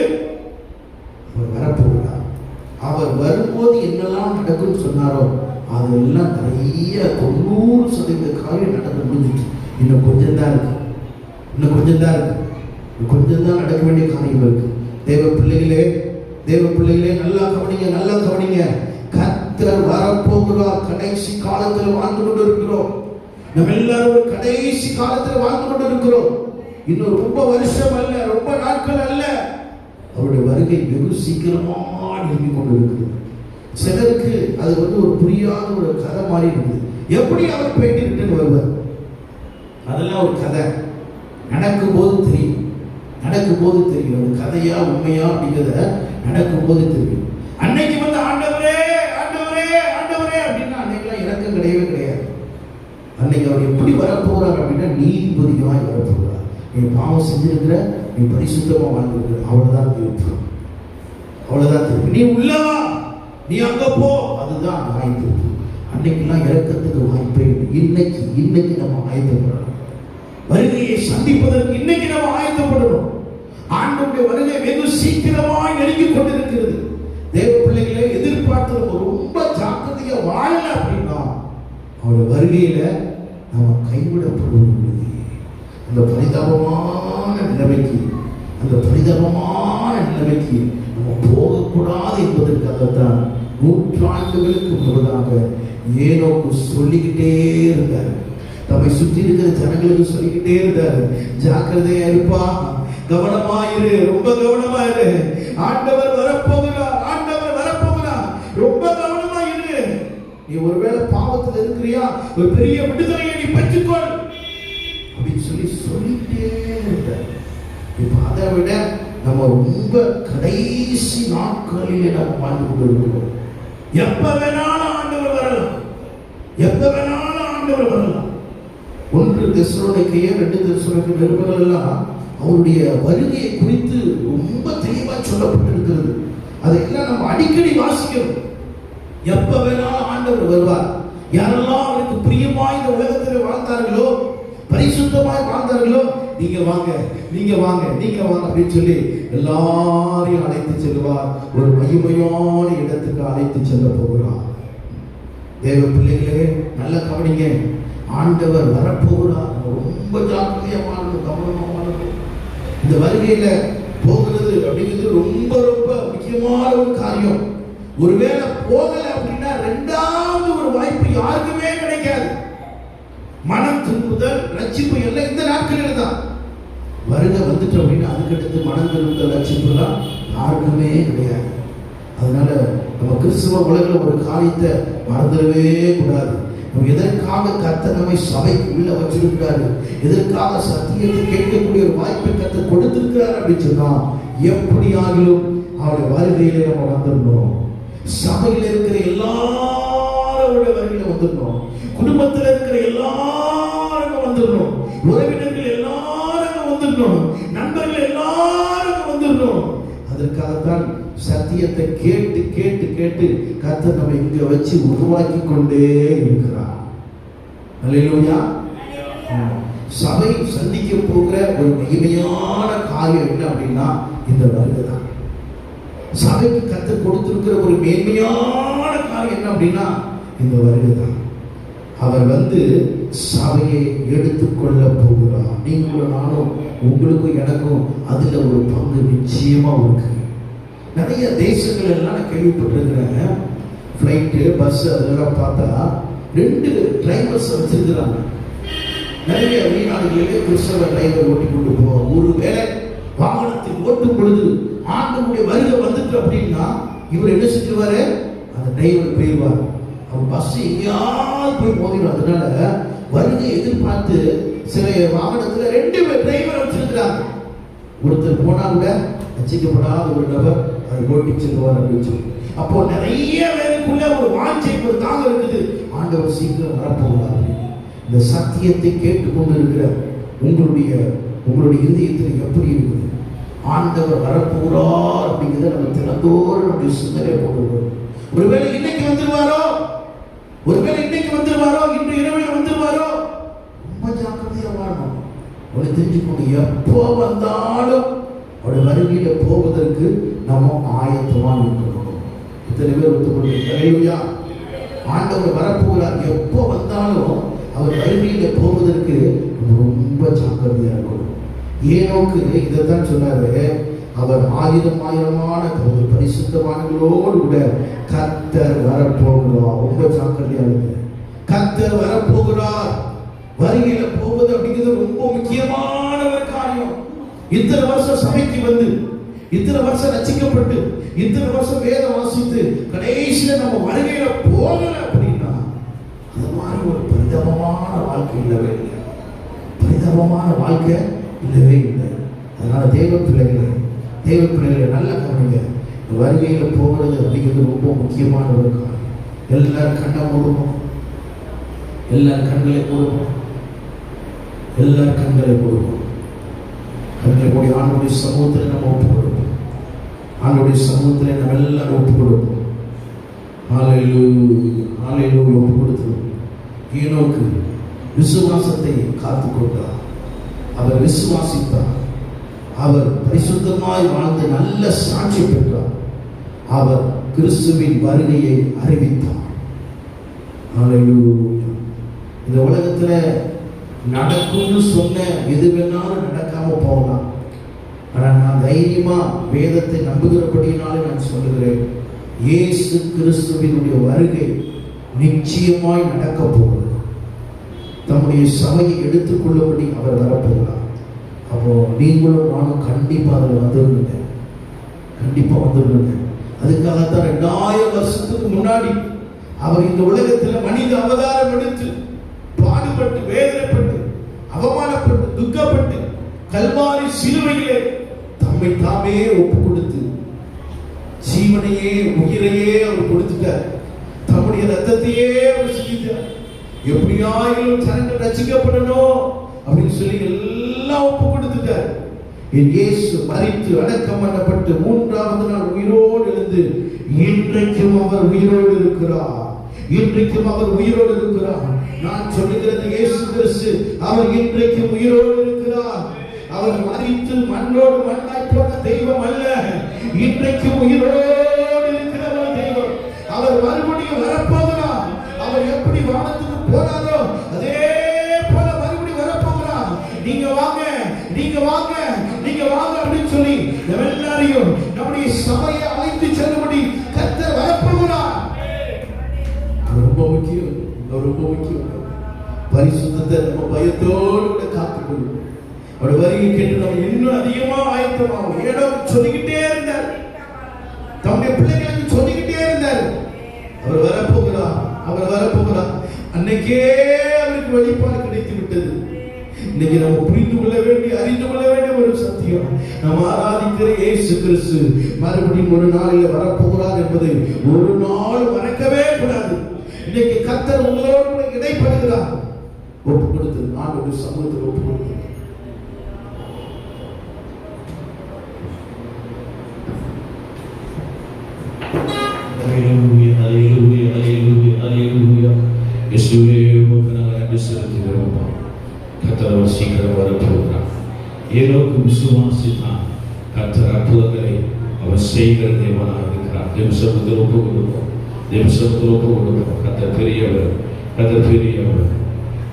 அவர் வரப்போகிறார். அவர் வரும்போது என்னெல்லாம் நடக்கும் சொன்னாரோ அதெல்லாம் நிறைய 90% காரியம் நடந்து முடிஞ்சிட்டு. இன்னும் கொஞ்சம் தான் இருக்கு. இன்னும் கொஞ்சம் தான் இருக்கு. கொஞ்சம் தான் நடக்க வேண்டிய காரியம் இருக்கு. தேவ பிள்ளைகளே நல்லா கவனிங்க, நல்லா கவனிங்க. கர்த்தர் வரப்போகிறார். கடைசி காலத்தில் வாழ்ந்து கொண்டு இருக்கிறோம். நம்ம எல்லாரும் ஒரு கடைசி காலத்தில் வாழ்ந்து கொண்டு இருக்கிறோம். இன்னும் ரொம்ப வருஷம் அல்ல, ரொம்ப நாட்கள் அல்ல. அவருடைய வருகை வெகு சீக்கிரமா நெருங்கி கொண்டு இருக்குது. சிலருக்கு அது ஒரு புரியாத ஒரு கதை மாதிரி இருக்குது. எப்படி அவர் போயிட்டு ரிட்டர்ன் வருவார்? அதெல்லாம் ஒரு கதை. நடக்கும் போது தெரியும். நடக்கும் போது தெரியும் ஒரு கதையா உண்மையா அப்படிங்கிறத நடக்கும் போது தெரியும். அன்னைக்கு ஆண்டவரே ஆண்டவரே ஆண்டவரே அப்படின்னா அன்னைக்கெல்லாம் இறக்கம் கிடையவே கிடையாது. அன்னைக்கு அவர் எப்படி வரப்போறார் அப்படின்னா நீதிபதியாய் வரப்போகிறார். நீ பாவம் செஞ்சிருக்கிற, நீ பரிசுத்தமா வாழ்ந்திருக்கிற, அவ்வளவுதான் தீர்ப்பு. அவ்வளவுதான் தீர்ப்பு. நீ உள்ளவா, நீ அங்க போ, அதுதான் நியாய தீர்ப்பு. அன்னைக்கெல்லாம் இறக்கத்துக்கு வாய்ப்பே இல்லை. இன்னைக்கு நம்ம ஆயத்தப்படணும். வருகையை சந்திப்பதற்கு இன்னைக்கு நம்ம ஆயத்தப்படணும். ஆண்டவருடைய வருகை வெகு சீக்கிரமாய் நெருங்கி கொண்டிருக்கிறது. தேவ பிள்ளைகளை எதிர்பார்த்து ரொம்ப ஜாக்கிரதையா வாழல அப்படின்னா அவருடைய வருகையில நம்ம கைவிடப்படுவது. அந்த பரிதாபமான நிலைமைக்கு நம்ம போகக்கூடாது என்பதற்காகத்தான் நூற்றாண்டுகளுக்கு முன்னதாக ஏனோக்கு சொல்லிக்கிட்டே இருந்தார். நம்மை சுற்றி இருக்கிற ஜனங்களுக்கு சொல்லிக்கிட்டே இருந்தார், ஜாக்கிரதையா இருப்பா, கவனமாயிரு, ரொம்ப கவனமாயிரு, ஆண்டவர் வரப்போகிறார், ஆண்டவர் வரப்போகிறார், ரொம்ப கவனமாயிரு. நீ ஒருவேளை பாவத்தில் இருக்கிறியா, ஒரு பெரிய விடுதலையை நீ பெற்றுக்கொள் அப்படின்னு சொல்லிக்கிட்டே இருந்தார். இப்ப அதை விட நம்ம ரொம்ப கடைசி நாட்களிலே நம்ம வாழ்ந்து கொண்டு இருக்கிறோம். எப்ப வேணாலும் ஆண்டவர் வரலாம், எப்ப வேணாலும் ஆண்டவர் வரலாம். 1 தெசலோனிக்கேயர் 2 தெசலோனிக்கேயர் நிருபங்கள் எல்லாம் அவருடைய வருகையை குறித்து ரொம்ப தெளிவா சொல்லப்பட்டிருக்கிறது. அதையெல்லாம் நம்ம அடிக்கடி வாசிக்கிறோம். எப்ப வேணாலும் ஆண்டவர் வருவார். யாரெல்லாம் அவருக்கு பிரியமாய் இந்த உலகத்தில் வாழ்ந்தார்களோ, பரிசுத்தமாய் வாழ்ந்தார்களோ, நீங்க வாங்க நீங்க வாங்க நீங்க வாங்க அப்படின்னு சொல்லி எல்லாரையும் அழைத்து செல்வார். ஒரு மகிமையான இடத்துக்கு அழைத்து செல்ல போகிறார். தேவ பிள்ளைகளே நல்ல கவனிங்க, ஆண்டவர் வரப்போகிறார். ரொம்ப ஜாக்கிரதையா வாழணும், கவனமா வாழணும். இந்த வருகையில போகிறது அப்படிங்கிறது ரொம்ப ரொம்ப முக்கியமான ஒரு காரியம். ஒருவேளை போகல அப்படின்னா 2வது ஒரு வாய்ப்பு யாருக்குமே கிடைக்காது. மனம் திரும்புதல், ரட்சிப்பு எல்லாம் இந்த நாட்களில் தான். வருகை வந்துட்டு அப்படின்னா அதுக்கடுத்து மனம் திரும்புதல், ரட்சிப்புலாம் யாருக்குமே கிடையாது. அதனால நம்ம கிறிஸ்துவ உலகில் ஒரு காரியத்தை மறந்துடவே கூடாது. நம்ம எதற்காக கர்த்தர் நம்மை சபைக்கு உள்ள வச்சிருக்கிறாரு, எதற்காக சத்தியத்தை கேட்கக்கூடிய ஒரு வாய்ப்பை கர்த்தர் கொடுத்திருக்கிறார் அப்படின்னு சொன்னா, எப்படியாகிலும் அவருடைய வருகையில நம்ம வந்துடணும். சபையில் இருக்கிற எல்லாரோட வருகையில வந்துடணும். குடும்பத்தில் இருக்கிற எல்லாருக்கும் வந்துடணும். உறவினர்கள் எல்லாருக்கும் வந்துடணும். நண்பர்கள் எல்லாருக்கும் வந்துடணும். அதற்காகத்தான் சத்தியத்தை கேட்டு கேட்டு கேட்டு கர்த்தர் நம்ம இங்க வச்சு உருவாக்கி கொண்டே இருக்கிறார். அல்லேலூயா. சபை சந்திக்க போகிற ஒரு மகிமையான காரியம் என்ன அப்படின்னா இந்த வருகை தான். சபைக்கு கர்த்தர் கொடுத்திருக்கிற ஒரு மேன்மையான காரியம் என்ன அப்படின்னா இந்த வருகை தான். அவர் வந்து சபையை எடுத்துக்கொள்ள போகிறார். நீங்களும் நானும், உங்களுக்கும் எனக்கும் அதுல ஒரு பங்கு நிச்சயமா இருக்கு. நிறைய தேசங்கள் எல்லாம் நான் கேள்விப்பட்டிருக்கிறேன். ஃப்ளைட்டு, பஸ் அதெல்லாம் பார்த்தா 2 டிரைவர்ஸ் வச்சிருக்கிறாங்க. நிறைய வெளிநாடுகளிலே கிறிஸ்தவ டிரைவர் ஓட்டி கொண்டு போவாங்க. ஒருவேளை வாகனத்தில் ஓட்டும் பொழுது ஆண்டவருடைய வருகை வந்துட்டு அப்படின்னா இவர் என்ன செஞ்சுவாரு, அந்த டிரைவர் போயிடுவார். அவன் பஸ் எங்கேயாவது போய் மோதிடும். அதனால வருகை எதிர்பார்த்து சில வாகனத்துல 2 பேர் டிரைவர் வச்சிருக்கிறாங்க. ஒருத்தர் போனா கூட ரசிக்கப்படாத ஒரு நபர் அதை ஓட்டி செல்வார் அப்படின்னு சொல்லி. அப்போ நிறைய பேருக்குள்ள ஒரு வாஞ்சை, ஒரு தாகம் இருக்குது, ஆண்டவர் சீக்கிரம் வரப்போகிறார். இந்த சத்தியத்தை கேட்டுக்கொண்டு இருக்கிற உங்களுடைய இதயத்தில் எப்படி இருக்குது? ஆண்டவர் வரப்போகிறார் அப்படிங்கிறத நம்ம தினந்தோறும் நம்முடைய சிந்தனை போடுவோம். ஒருவேளை இன்னைக்கு வந்துருவாரோ, இன்று இரவில் வந்துருவாரோ, ரொம்ப ஜாக்கிரதையா வாழணும். ஒரு தெரிஞ்சுக்கணும், எப்போ வந்தாலும் ஒரு வருகையில போவதற்கு நம்ம ஆயத்தமா இருக்கணும். இத்தனை பேர் ஒத்துக்கொள்ளுங்க. ஆண்டவர் வரப்போகிறார். எப்போ வந்தாலும் அவர் வருகையில போவதற்கு ரொம்ப ஜாக்கிரதையா இருக்கணும். ஏனோக்கு இதைத்தான் சொன்னாரு, அவர் ஆயிரமான பரிசுத்தவான்களோடு கூட கர்த்தர் வரப்போகிறார். ரொம்ப ஜாக்கிரதையா இருக்கு. கர்த்தர் வரப்போகிறார். வருகையில போவது அப்படிங்கிறது ரொம்ப முக்கியமான ஒரு காரியம். இத்தனை வருஷம் சபைக்கு வந்து, இத்தனை வருஷம் ரசிக்கப்பட்டு, இத்தனை வருஷம் வேதம் வாசித்து, கடைசியில நம்ம வருகையில போகல அப்படின்னா அது மாதிரி ஒரு பரிதாபமான வாழ்க்கை இல்லவே இல்லை. பரிதாபமான வாழ்க்கை இல்லவே இல்லை. அதனால தேவ பிள்ளைகளை நல்ல கவனிங்க. வருகையில போகிறது அப்படிங்கிறது ரொம்ப முக்கியமான ஒரு காரியம். எல்லாரும் கண்ணை மூடுவோம், எல்லாரும் கண்களை மூடுவோம். கண்களை மூடி ஆண்டவருடைய சமூகத்தில் நம்ம ஒப்பு கொடுப்போம். ஆண்டவருடைய சமூகத்தில் நம்ம எல்லாரும் ஒப்பு கொடுப்போம். ஹல்லேலூயா ஒப்பு கொடுத்துருவோம். ஏனோக்கு விசுவாசத்தை காத்துக்கொண்டார். அவர் விசுவாசித்தார். அவர் பரிசுத்தமாய் வாழ்ந்து நல்ல சாட்சி பெற்றார். அவர் கிறிஸ்துவின் வருகையை அறிவித்தார். ஹல்லேலூயா. இந்த உலகத்துல நடக்கும்னு சொன்ன எது வேணாலும் நடக்காம போகலாம். ஆனால் நான் தைரியமா வேதத்தை நம்புகிறபடினாலே நான் சொல்லுகிறேன், இயேசு கிறிஸ்துவினுடைய வருகை நிச்சயமாய் நடக்க போகிறது. தம்முடைய சபையை எடுத்துக்கொள்ளும்படி அவர் வரப்போகிறார். அப்போ நீங்களும் நானும் கண்டிப்பா அதில் வந்துருங்க. அதுக்காகத்தான் 2000 வருஷத்துக்கு முன்னாடி அவர் இந்த உலகத்தில் மனித அவதாரம் எடுத்து பாடுபட்டு, வேதனைப்பட்டு, அவமானப்பட்டு, துக்கப்பட்டு, கல்வாரி சிலுவையிலே தம்மை தாமே ஒப்பு கொடுத்து, ஜீவனையே உயிரையே அவர் கொடுத்துட்டார். தம்முடைய ரத்தத்தையே அவர் சிந்தித்தார். எப்படியாயிலும் ஜனங்கள் ரட்சிக்கப்படணும் அப்படின்னு சொல்லி எல்லாம் ஒப்பு கொடுத்துட்டார். என் இயேசு மரித்து அடக்கம் பண்ணப்பட்டு 3ஆவது நாள் உயிரோடு எழுந்து இன்றைக்கும் அவர் உயிரோடு இருக்கிறார். நான் சொல்லுகிறது, இயேசு கிறிஸ்து அவர் இன்றைக்கும் உயிரோடு இருக்கிறார். அவர் மரித்து மண்ணோடு மண்ணாய் போன தெய்வம் அல்ல, இன்றைக்கும் உயிரோடு இருக்கிற ஒரு தெய்வம். அவர் மறுபடியும் வரப்போகிறார். அவர் எப்படி வானத்துக்கு போனாரோ அதே போல மறுபடியும் வரப்போகிறார். நீங்க வாங்க அப்படின்னு சொல்லி எல்லாரையும் நம்முடைய சபையை அழைத்து செல்லும்படி கர்த்தர் வரப்போகிறார். ரொம்ப முக்கியம். பரிசுத்தத்தை நம்ம பயத்தோடு கூட காத்துக்கொள்ளும். அவருடைய வருகை கேட்டு நம்ம இன்னும் அதிகமா ஆயத்தமாகும். ஏதோ சொல்லிக்கிட்டே இருந்தார், தம்முடைய பிள்ளைகளுக்கு சொல்லிக்கிட்டே இருந்தார், அவர் வரப்போகிறார். அன்னைக்கே அவருக்கு வெளிப்பாடு கிடைத்து விட்டது. இன்னைக்கு நம்ம புரிந்து கொள்ள வேண்டிய, அறிந்து கொள்ள வேண்டிய ஒரு சத்தியம், நம்ம ஆராதிக்கிற இயேசு கிறிஸ்து மறுபடியும் ஒரு நாளில் வரப்போகிறார் என்பதை ஒரு நாள் மறக்கவே கூடாது. இன்னைக்கு கர்த்தர் உங்களோடு கூட இடைப்படுகிறார். ஒப்பு கொடுத்து ஆண்டவருடைய சமூகத்தில் ஒப்பு கொடுத்து கர்த்தர் சீக்கிரம் வரப்போகிறார். ஏனோக்கு விசுவாசித்தான். கர்த்தர் அற்புதங்களை அவர் செய்கிற தேவனாக இருக்கிறார். தேவசமத்தில் ஒப்பு கொடுப்போம். கர்த்தர் பெரியவர்.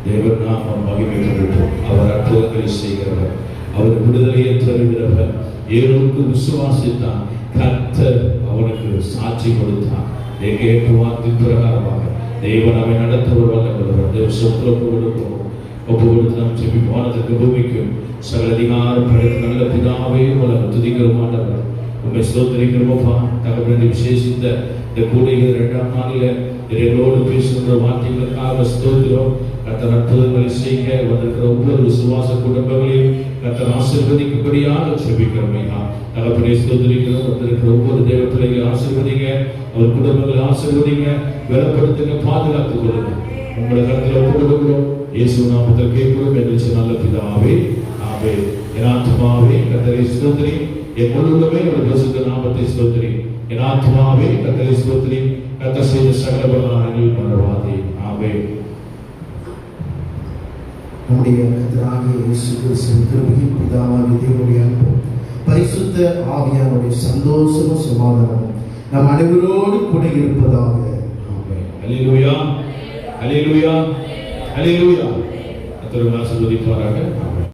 தேவன் நாமம் மகிமைப்படட்டும். அவர் அற்புதங்களை செய்கிறவர், அவர் விடுதலையை தருகிறவர். ஏனோக்கு விசுவாசித்தான். கர்த்தர் அவனுக்கு சாட்சி கொடுத்தான். கேட்ட வார்த்தை பிரகாரமாக தேவன் அவன் நடத்த ஒரு வல்லவர். தேவசத்தில் ஒப்பு கொடுத்து நாம் செப்பி வானத்துக்கு பூமிக்கும் சகல அதிகாரம் படைத்த நல்ல பிதாவே உலக துதிக்கிறோம். ஆண்டவர் உண்மை ஸ்தோத்திரிக்கிறோமப்பா. தகப்பனை விசேஷித்த இந்த கூடையில் 2ஆம் நாளில் எங்களோடு பேசுகின்ற வார்த்தைகளுக்காக ஸ்தோத்திரம். கர்த்தர் அற்புதங்களை செய்ய வந்திருக்கிற ஒவ்வொரு விசுவாச குடும்பங்களையும் கர்த்தர் ஆசீர்வதிக்கும்படியாக ஜெபிக்கிறோம் ஐயா. தகப்பனை ஸ்தோத்திரிக்கிறோம். வந்திருக்கிற ஒவ்வொரு தேவ பிள்ளைகளை ஆசீர்வதிங்க, அவர் குடும்பங்களை ஆசீர்வதிங்க, பலப்படுத்துங்க, பாதுகாத்துக் கொள்ளுங்க. உங்களை கருத்தில் ஒப்புக்கொடுக்கிறோம். இயேசு நாமத்தில் கேட்கிறோம் எங்கள் நல்ல பிதாவே, ஆமென். என் ஆத்துமாவே கர்த்தரை ஸ்தோத்திரி, என் முழுவதுமே ஒரு பரிசுத்த நாமத்தை ஸ்தோத்திரி. என் ஆத்துமாவே கர்த்தரை ஸ்தோத்திரி, கர்த்தர் செய்த சகல உபகாரங்களில் மறவாதே. ஆமென். நம்முடைய கர்த்தராகிய இயேசு கிறிஸ்துவின் கிருபையும் பிதாவாகிய தேவனுடைய அன்பும் பரிசுத்த ஆவியானுடைய சந்தோஷமும் சமாதானமும் நம் அனைவரோடு கூட இருப்பதாக. ஆமென். அல்லேலூயா, அல்லேலூயா, அல்லேலூயா. கர்த்தர் ஆசீர்வதிப்பாராக.